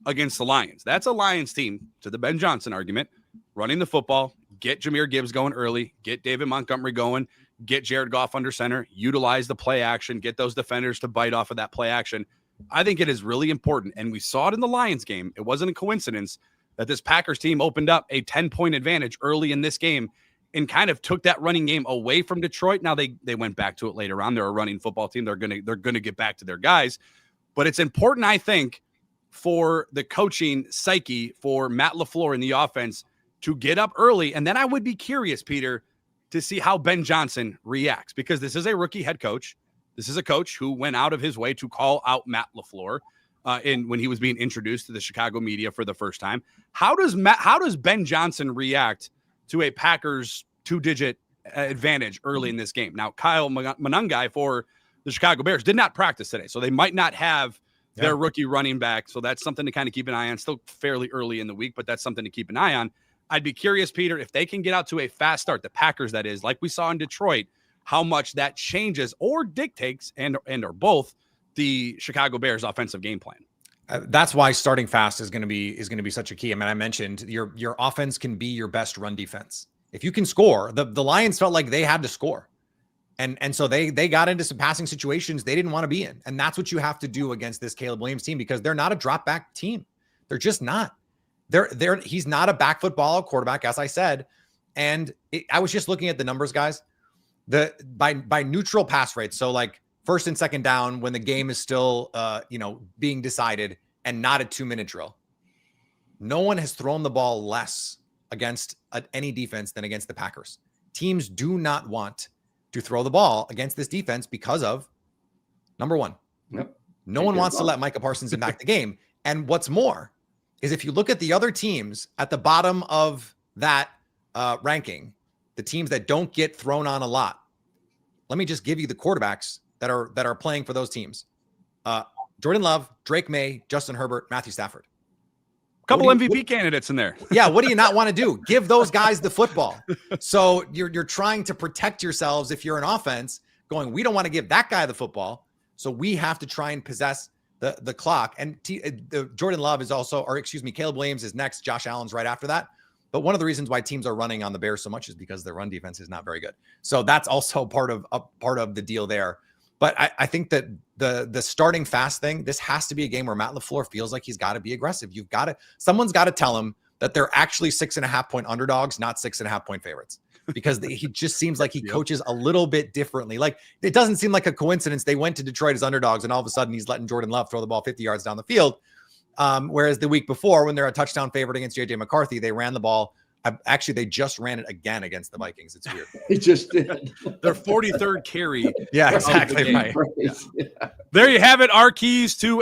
against the Lions. That's a Lions team, to the Ben Johnson argument, running the football, get Jahmyr Gibbs going early, get David Montgomery going, get Jared Goff under center, utilize the play action, get those defenders to bite off of that play action. I think it is really important. And we saw it in the Lions game. It wasn't a coincidence that this Packers team opened up a 10-point advantage early in this game and kind of took that running game away from Detroit. Now they went back to it later on. They're a running football team. They're gonna get back to their guys. But it's important, I think, for the coaching psyche for Matt Lafleur in the offense to get up early. And then I would be curious, Peter, to see how Ben Johnson reacts, because this is a rookie head coach. This is a coach who went out of his way to call out Matt Lafleur when he was being introduced to the Chicago media for the first time. How does Ben Johnson react to a Packers 2-digit advantage early in this game? Now, Kyle Monangai for the Chicago Bears did not practice today, so they might not have their rookie running back. So that's something to kind of keep an eye on. Still fairly early in the week, but that's something to keep an eye on. I'd be curious, Peter, if they can get out to a fast start, the Packers, that is, like we saw in Detroit, how much that changes or dictates and or both the Chicago Bears offensive game plan. That's why starting fast is going to be such a key. I mean, I mentioned your offense can be your best run defense. If you can score, the Lions felt like they had to score. And so they got into some passing situations they didn't want to be in. And that's what you have to do against this Caleb Williams team, because they're not a drop back team. They're just not. He's not a back foot ball quarterback, as I said. And I was just looking at the numbers, guys. By neutral pass rates, so like first and second down when the game is still being decided and not a 2-minute drill. No one has thrown the ball less against any defense than against the Packers. Teams do not want to throw the ball against this defense because of, number one, no one wants to let Micah Parsons impact the game. And what's more is if you look at the other teams at the bottom of that ranking, the teams that don't get thrown on a lot, let me just give you the quarterbacks that are playing for those teams. Jordan Love, Drake May, Justin Herbert, Matthew Stafford. Couple MVP candidates in there. Yeah, what do you not want to do? Give those guys the football. So you're trying to protect yourselves if you're an offense going, we don't want to give that guy the football, so we have to try and possess the clock. And Jordan Love is also, Caleb Williams is next. Josh Allen's right after that. But one of the reasons why teams are running on the Bears so much is because their run defense is not very good. So that's also part of the deal there. But I think that the starting fast thing, this has to be a game where Matt Lafleur feels like he's got to be aggressive. Someone's got to tell him that they're actually 6.5-point underdogs, not 6.5-point favorites, because he just seems like he coaches a little bit differently. Like, it doesn't seem like a coincidence. They went to Detroit as underdogs and all of a sudden he's letting Jordan Love throw the ball 50 yards down the field. Whereas the week before, when they're a touchdown favorite against JJ McCarthy, they there the Actually, they just ran it again against the Vikings. It's weird. It just did. Their 43rd carry. Yeah, exactly right. Yeah. There you have it. Our keys to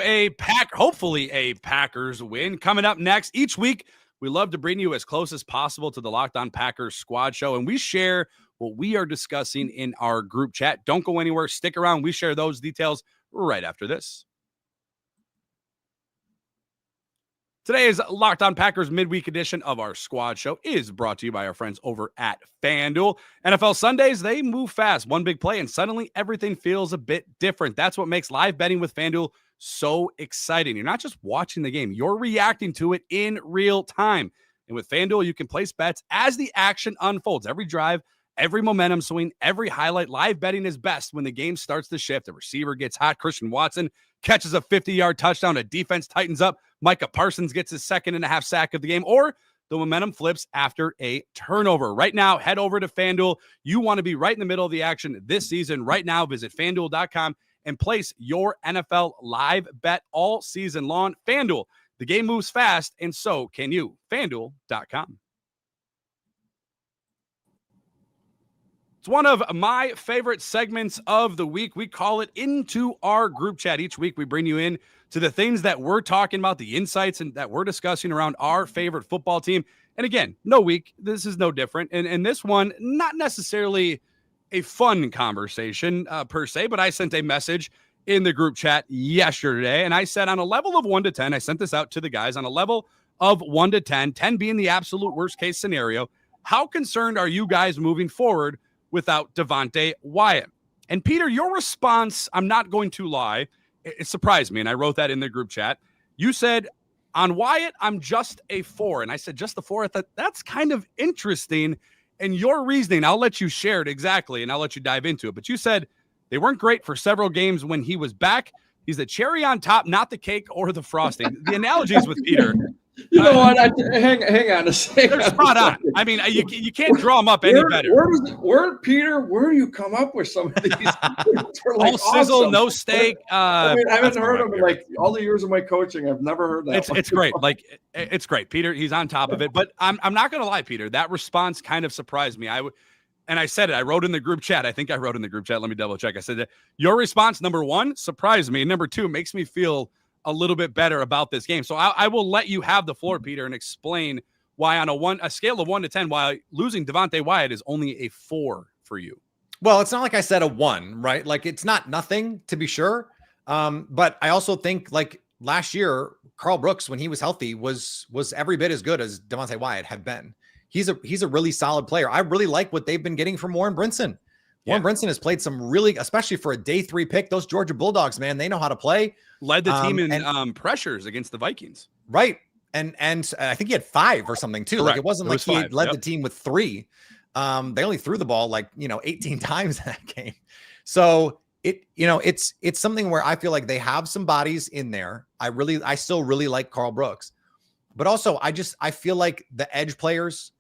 hopefully a Packers win. Coming up next, each week, we love to bring you as close as possible to the Locked On Packers squad show, and we share what we are discussing in our group chat. Don't go anywhere. Stick around. We share those details right after this. Today's Locked On Packers midweek edition of our squad show is brought to you by our friends over at FanDuel. NFL Sundays, they move fast. One big play, and suddenly everything feels a bit different. That's what makes live betting with FanDuel so exciting. You're not just watching the game, you're reacting to it in real time. And with FanDuel, you can place bets as the action unfolds. Every drive, every momentum swing, every highlight. Live betting is best when the game starts to shift. A receiver gets hot. Christian Watson catches a 50-yard touchdown. A defense tightens up. Micah Parsons gets his 2.5 sack of the game, or the momentum flips after a turnover. Right now, head over to FanDuel. You want to be right in the middle of the action this season. Right now, visit FanDuel.com and place your NFL live bet all season long. FanDuel, the game moves fast, and so can you. FanDuel.com. It's one of my favorite segments of the week. We call it Into Our Group Chat. Each week, we bring you in to the things that we're talking about, the insights and that we're discussing around our favorite football team. And again, no week, this is no different. And this one, not necessarily a fun conversation per se, but I sent a message in the group chat yesterday, and I said on a level of 1 to 10, I sent this out to the guys on a level of 1 to 10, 10 being the absolute worst case scenario. How concerned are you guys moving forward without Devontae Wyatt? And Peter, your response, I'm not going to lie, it surprised me, and I wrote that in the group chat. You said, On Wyatt, I'm just a 4. And I said, just the 4. I thought that's kind of interesting. And your reasoning, I'll let you share it exactly, and I'll let you dive into it. But you said they weren't great for several games when he was back. He's the cherry on top, not the cake or the frosting. The analogies with Peter. You know what? Hang on a second. They're spot on. I mean, you can't draw them up any better. Peter, where do you come up with some of these? All sizzle, awesome. No steak. I haven't heard of it. Like all the years of my coaching, I've never heard that. It's great. Like it's great. Peter, he's on top of it. But I'm not going to lie, Peter. That response kind of surprised me. And I said it. I wrote in the group chat. I think I wrote in the group chat. Let me double check. I said that your response, number 1, surprised me. Number 2, makes me feel a little bit better about this game. So I will let you have the floor, Peter, and explain why on a scale of 1 to 10, why losing Devontae Wyatt is only a 4 for you. Well, it's not like I said a 1, right? Like it's not nothing, to be sure. But I also think like last year, Karl Brooks, when he was healthy, was every bit as good as Devontae Wyatt had been. He's a really solid player. I really like what they've been getting from Warren Brinson. Warren Brinson has played some really, especially for a day 3 pick. Those Georgia Bulldogs, man, they know how to play. Led the team in pressures against the Vikings. Right. And I think he had 5 or something too. Correct. Like it wasn't like he led the team with 3. They only threw the ball 18 times in that game. So it's something where I feel like they have some bodies in there. I still really like Karl Brooks, but also I feel like the edge players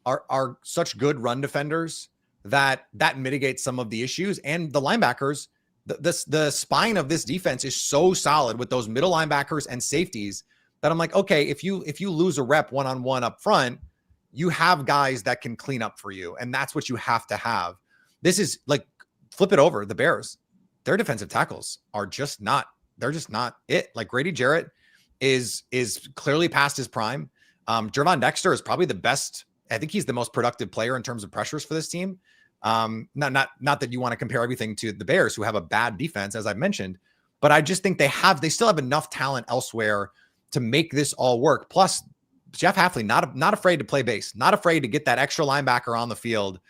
are such good run defenders that mitigates some of the issues, and the linebackers, the spine of this defense is so solid with those middle linebackers and safeties that I'm like, okay, if you lose a rep one-on-one up front, you have guys that can clean up for you. And that's what you have to have. This is like, flip it over. The Bears, their defensive tackles are just not it. Like Grady Jarrett is clearly past his prime. Gervon Dexter is probably the best. I think he's the most productive player in terms of pressures for this team. Not that you want to compare everything to the Bears, who have a bad defense, as I've mentioned, but I just think they still have enough talent elsewhere to make this all work. Plus Jeff Hafley, not afraid to play base, not afraid to get that extra linebacker on the field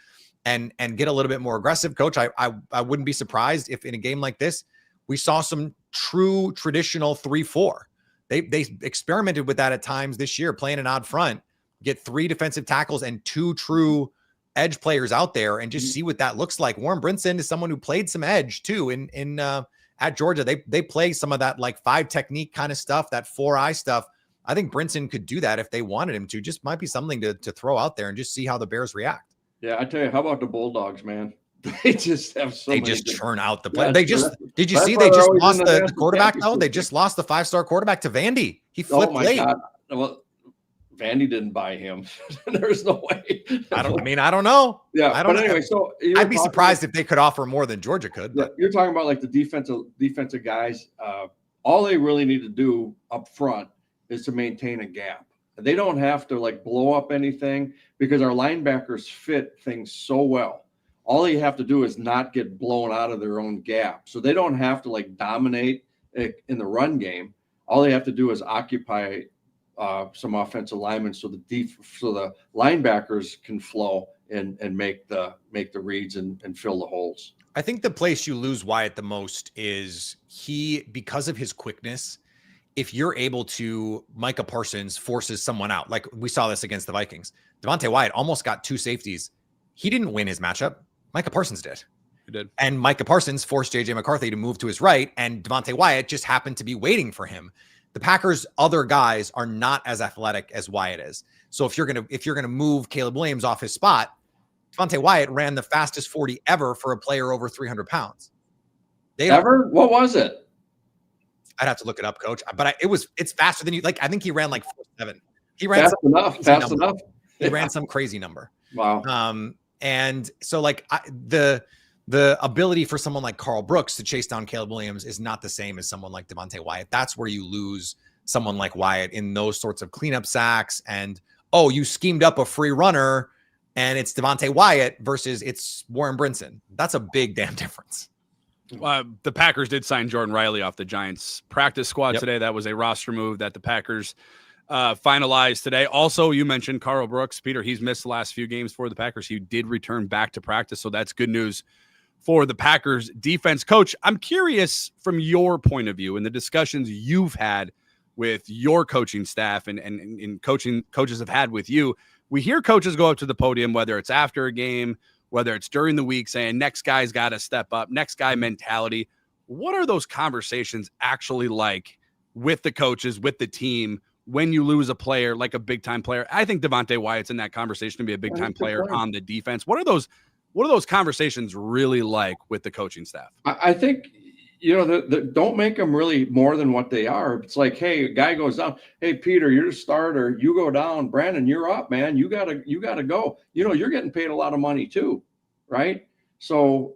and get a little bit more aggressive. Coach, I wouldn't be surprised if in a game like this, we saw some true traditional 3-4. They experimented with that at times this year, playing an odd front, get 3 defensive tackles and 2 true edge players out there and just see what that looks like. Warren Brinson is someone who played some edge too in at Georgia. They play some of that like 5 technique kind of stuff, that 4-eye stuff. I think Brinson could do that if they wanted him to. Just might be something to throw out there and just see how the Bears react. Yeah, I tell you, how about the Bulldogs, man? They just have so. They just churn out the play. Did you see they just lost the quarterback though? They just lost the 5-star quarterback to Vandy. He flipped late. God. Well, Vandy didn't buy him. There's no way. I don't know. Yeah, I don't but know. Anyway, so I'd be surprised if they could offer more than Georgia could. Yeah, you're talking about like the defensive guys. All they really need to do up front is to maintain a gap. They don't have to like blow up anything because our linebackers fit things so well. All they have to do is not get blown out of their own gap. So they don't have to like dominate in the run game. All they have to do is occupy some offensive linemen so the linebackers can flow and make the reads and fill the holes. I think the place you lose Wyatt the most is because of his quickness. If you're able to, Micah Parsons forces someone out. Like we saw this against the Vikings. Devontae Wyatt almost got 2 safeties. He didn't win his matchup. Micah Parsons did. He did. And Micah Parsons forced JJ McCarthy to move to his right, and Devontae Wyatt just happened to be waiting for him. The Packers' other guys are not as athletic as Wyatt is. So if you're gonna move Caleb Williams off his spot, Devontae Wyatt ran the fastest 40 ever for a player over 300 pounds. Ever? What was it? I'd have to look it up, Coach. But it's faster than you. Like I think he ran like 4.7. He ran fast enough. He ran some crazy number. Wow. And so like the ability for someone like Karl Brooks to chase down Caleb Williams is not the same as someone like Devontae Wyatt. That's where you lose someone like Wyatt in those sorts of cleanup sacks. And you schemed up a free runner, and it's Devontae Wyatt versus it's Warren Brinson. That's a big damn difference. The Packers did sign Jordan Riley off the Giants practice squad today. That was a roster move that the Packers finalized today. Also, you mentioned Karl Brooks. Peter, he's missed the last few games for the Packers. He did return back to practice, so that's good news for the Packers defense. Coach, I'm curious from your point of view and the discussions you've had with your coaching staff and coaches have had with you. We hear coaches go up to the podium, whether it's after a game, whether it's during the week, saying next guy's got to step up, next guy mentality. What are those conversations actually like with the coaches, with the team, when you lose a player, like a big time player? I think Devontae Wyatt's in that conversation to be a big time player on the defense. What are those conversations really like with the coaching staff? I think, don't make them really more than what they are. It's like, hey, a guy goes down. Hey, Peter, you're the starter. You go down. Brandon, you're up, man. You gotta go. You're getting paid a lot of money too, right? So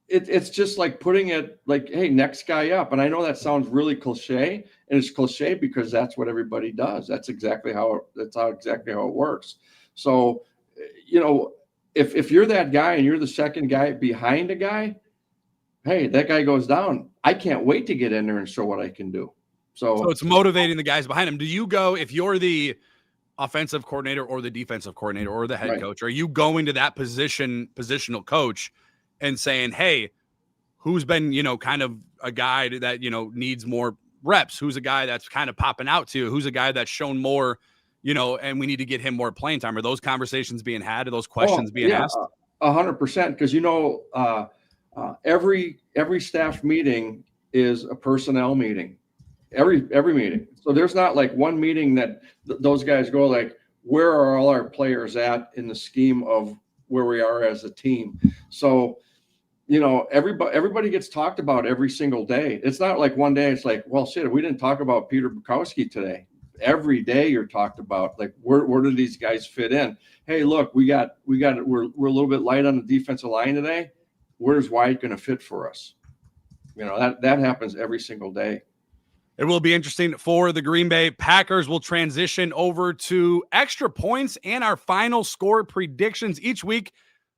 it's just like putting it like, hey, next guy up. And I know that sounds really cliche, and it's cliche because that's what everybody does. That's exactly how it works. So, if you're that guy and you're the second guy behind a guy, hey, that guy goes down. I can't wait to get in there and show what I can do. So it's motivating the guys behind him. Do you go, if you're the offensive coordinator or the defensive coordinator or the head coach, are you going to that positional coach and saying, hey, who's been, kind of a guy that, needs more reps? Who's a guy that's kind of popping out to you? Who's a guy that's shown more, and we need to get him more playing time? Are those conversations being had? Are those questions being asked? 100%. Because, every staff meeting is a personnel meeting, every meeting. So there's not like one meeting that those guys go like, where are all our players at in the scheme of where we are as a team? So, everybody gets talked about every single day. It's not like one day it's like, well, shit, we didn't talk about Peter Bukowski today. Every day you're talked about, like, where do these guys fit in? Hey, look, we're a little bit light on the defensive line today. Where's Wyatt going to fit for us? That happens every single day. It will be interesting for the Green Bay Packers. We'll transition over to extra points and our final score predictions each week.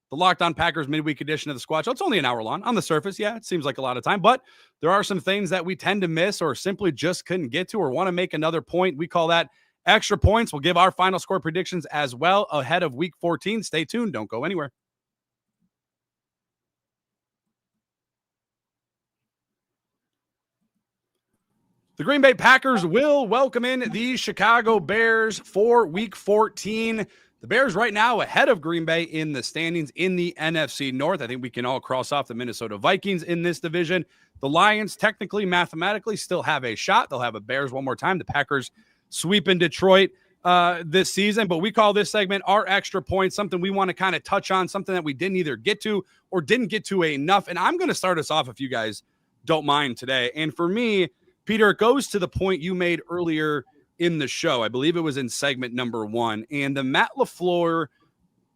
The Locked On Packers midweek edition of the Squad Show. It's only an hour long on the surface. Yeah, it seems like a lot of time, but there are some things that we tend to miss or simply just couldn't get to or want to make another point. We call that extra points. We'll give our final score predictions as well ahead of week 14. Stay tuned. Don't go anywhere. The Green Bay Packers will welcome in the Chicago Bears for week 14. The Bears right now ahead of Green Bay in the standings in the NFC North. I think we can all cross off the Minnesota Vikings in this division. The Lions technically, mathematically still have a shot. They'll have a Bears one more time. The Packers sweep in Detroit this season, but we call this segment our extra points, something we want to kind of touch on, something that we didn't either get to or didn't get to enough. And I'm going to start us off if you guys don't mind today. And for me, Peter, it goes to the point you made earlier in the show. I believe it was in segment number 1. And the Matt Lafleur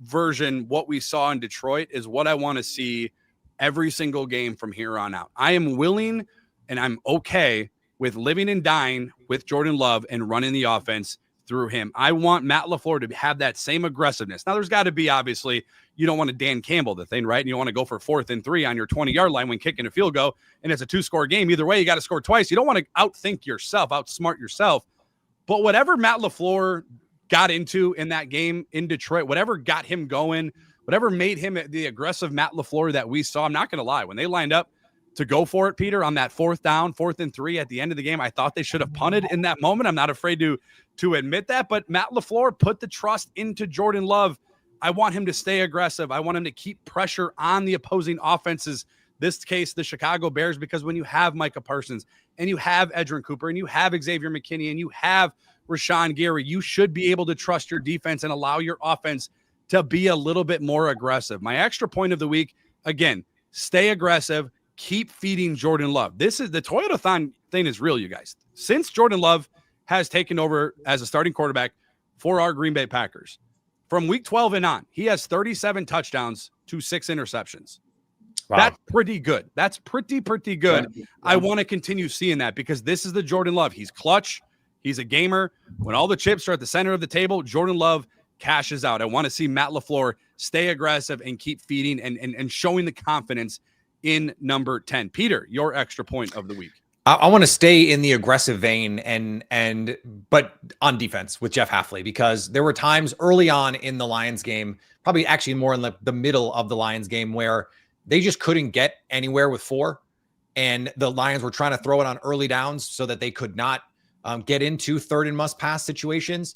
version, what we saw in Detroit, is what I want to see every single game from here on out. I am willing and I'm okay with living and dying with Jordan Love and running the offense through him. I want Matt Lafleur to have that same aggressiveness. Now, there's got to be, obviously, you don't want to Dan Campbell the thing, right? And you don't want to go for 4th and 3 on your 20-yard line when kicking a field goal, and it's a 2-score game. Either way, you got to score twice. You don't want to outthink yourself, outsmart yourself. But whatever Matt Lafleur got into in that game in Detroit, whatever got him going, whatever made him the aggressive Matt Lafleur that we saw, I'm not going to lie, when they lined up to go for it, Peter, on that 4th down, 4th and 3 at the end of the game, I thought they should have punted in that moment. I'm not afraid to admit that, but Matt Lafleur put the trust into Jordan Love. I want him to stay aggressive. I want him to keep pressure on the opposing offenses, this case, the Chicago Bears, because when you have Micah Parsons and you have Edgerrin Cooper and you have Xavier McKinney and you have Rashawn Gary, you should be able to trust your defense and allow your offense to be a little bit more aggressive. My extra point of the week, again, stay aggressive, keep feeding Jordan Love. This is the Toyotathon thing is real, you guys. Since Jordan Love has taken over as a starting quarterback for our Green Bay Packers, from week 12 and on, he has 37 touchdowns to 6 interceptions. Wow. That's pretty good. That's pretty good. Yeah. I want to continue seeing that because this is the Jordan Love. He's clutch. He's a gamer. When all the chips are at the center of the table, Jordan Love cashes out. I want to see Matt Lafleur stay aggressive and keep feeding and showing the confidence in number 10. Peter, your extra point of the week. I want to stay in the aggressive vein but on defense with Jeff Hafley, because there were times early on in the Lions game, probably actually more in the middle of the Lions game, where they just couldn't get anywhere with 4. And the Lions were trying to throw it on early downs so that they could not get into third and must pass situations.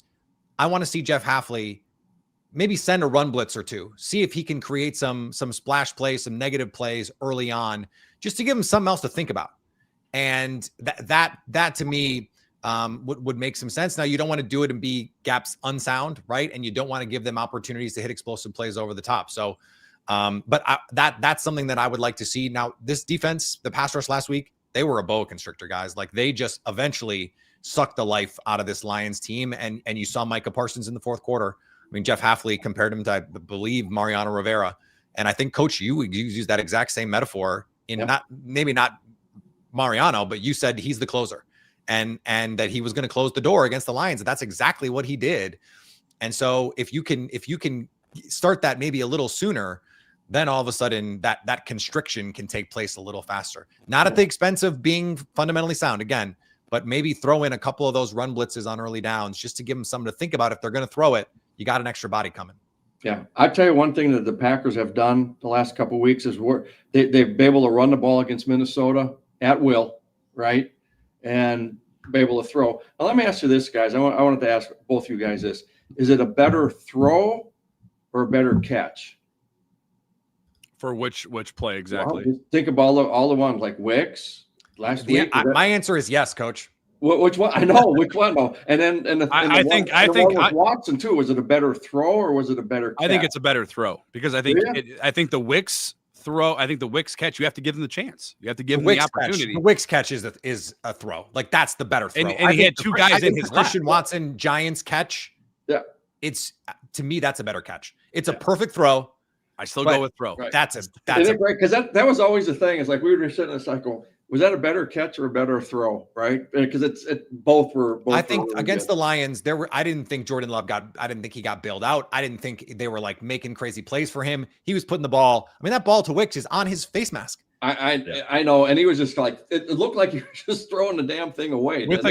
I want to see Jeff Hafley maybe send a run blitz or two, see if he can create some splash plays, some negative plays early on, just to give him something else to think about. And that to me would make some sense. Now, you don't want to do it and be gaps unsound, right? And you don't want to give them opportunities to hit explosive plays over the top. So, but that's something that I would like to see. Now, this defense, the pass rush last week, they were a boa constrictor, guys. Like, they just eventually sucked the life out of this Lions team. And you saw Micah Parsons in the fourth quarter. I mean, Jeff Hafley compared him to, I believe, Mariano Rivera. And I think, Coach, you used that exact same metaphor in maybe not Mariano, but you said he's the closer and that he was going to close the door against the Lions. And that's exactly what he did. And so if you can start that maybe a little sooner, then all of a sudden that constriction can take place a little faster. Not at the expense of being fundamentally sound again, but maybe throw in a couple of those run blitzes on early downs just to give them something to think about. If they're going to throw it, you got an extra body coming. Yeah. I'll tell you one thing that the Packers have done the last couple of weeks is they've been able to run the ball against Minnesota at will, right? And be able to throw. Now, let me ask you this, guys. I wanted to ask both of you guys this. Is it a better throw or a better catch? For which play exactly? Well, think about all the ones like Wicks last week. My answer is yes, Coach. Which one? I know which one. No, and then I think Watson too. Was it a better throw or was it a better catch? I think it's a better throw because I think the Wicks throw. I think the Wicks catch. You have to give them the chance. You have to give them the opportunity. The Wicks catch is a throw. Like, that's the better throw. And he had two guys in his Christian Watson Giants catch. Yeah, it's, to me, that's a better catch. It's a perfect throw. I still go with throw. Right. That's right, because that was always the thing. It's like we were sitting in a cycle. Was that a better catch or a better throw? Right, because both were. I think against the Lions, I didn't think Jordan Love I didn't think he got bailed out. I didn't think they were like making crazy plays for him. He was putting the ball. I mean, that ball to Wicks is on his face mask. I know, and he was just like it looked like he was just throwing the damn thing away with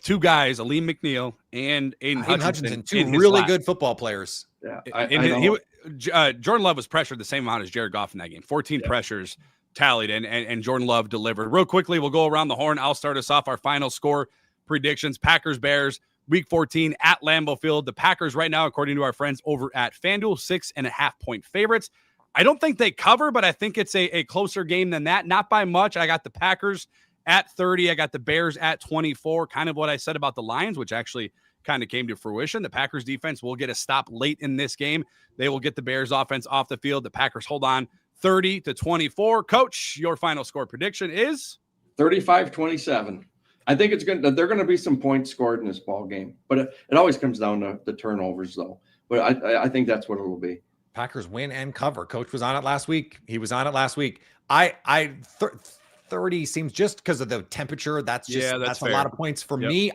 two guys, Aleem McNeil and Aiden Hutchinson, two really good football players. Yeah, Jordan Love was pressured the same amount as Jared Goff in that game. 14 pressures tallied, and Jordan Love delivered. Real quickly, we'll go around the horn. I'll start us off. Our final score predictions: Packers-Bears, Week 14 at Lambeau Field. The Packers right now, according to our friends over at FanDuel, 6.5-point favorites. I don't think they cover, but I think it's a closer game than that. Not by much. I got the Packers at 30. I got the Bears at 24. Kind of what I said about the Lions, which actually kind of came to fruition. The Packers defense will get a stop late in this game. They will get the Bears offense off the field. The Packers hold on 30-24. Coach, your final score prediction is 35-27. I think they're going to be some points scored in this ball game, but it always comes down to the turnovers though. But I think that's what it will be. Packers win and cover. Coach was on it last week. He was on it last week. 30 seems, just because of the temperature, that's a lot of points for me.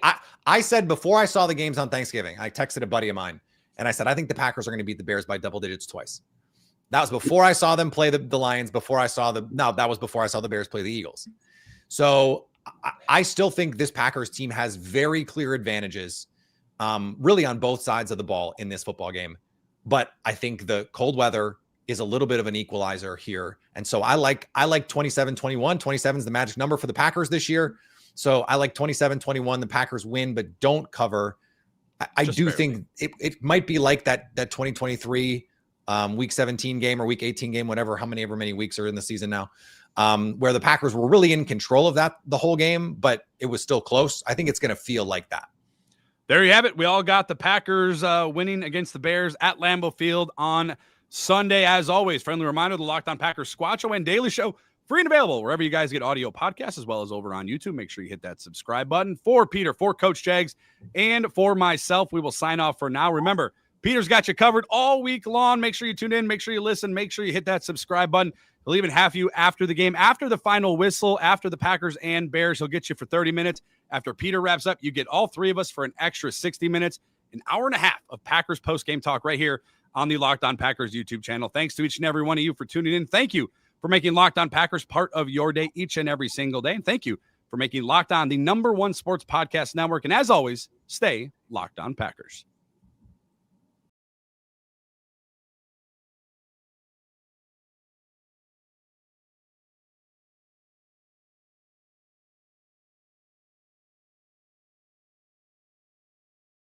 I said before I saw the games on Thanksgiving, I texted a buddy of mine and I said, I think the Packers are going to beat the Bears by double digits twice. That was before I saw them play the Lions, that was before I saw the Bears play the Eagles. So I still think this Packers team has very clear advantages, really on both sides of the ball in this football game. But I think the cold weather is a little bit of an equalizer here. And so I like 27-21. 27 is the magic number for the Packers this year. So I like 27-21. The Packers win, but don't cover. I do think it might be like that 2023 week 17 game or week 18 game, however many weeks are in the season now, where the Packers were really in control of that the whole game, but it was still close. I think it's going to feel like that. There you have it. We all got the Packers winning against the Bears at Lambeau Field on Sunday. As always, friendly reminder, the Locked On Packers Squad Show and Daily Show, free and available wherever you guys get audio podcasts, as well as over on YouTube. Make sure you hit that subscribe button. For Peter, for Coach Jags, and for myself, we will sign off for now. Remember, Peter's got you covered all week long. Make sure you tune in. Make sure you listen. Make sure you hit that subscribe button. He'll even have you after the game, after the final whistle, after the Packers and Bears. He'll get you for 30 minutes. After Peter wraps up, you get all three of us for an extra 60 minutes, an hour and a half of Packers post-game talk right here on the Locked On Packers YouTube channel. Thanks to each and every one of you for tuning in. Thank you for making Locked On Packers part of your day each and every single day. And thank you for making Locked On the #1 sports podcast network. And as always, stay Locked On Packers.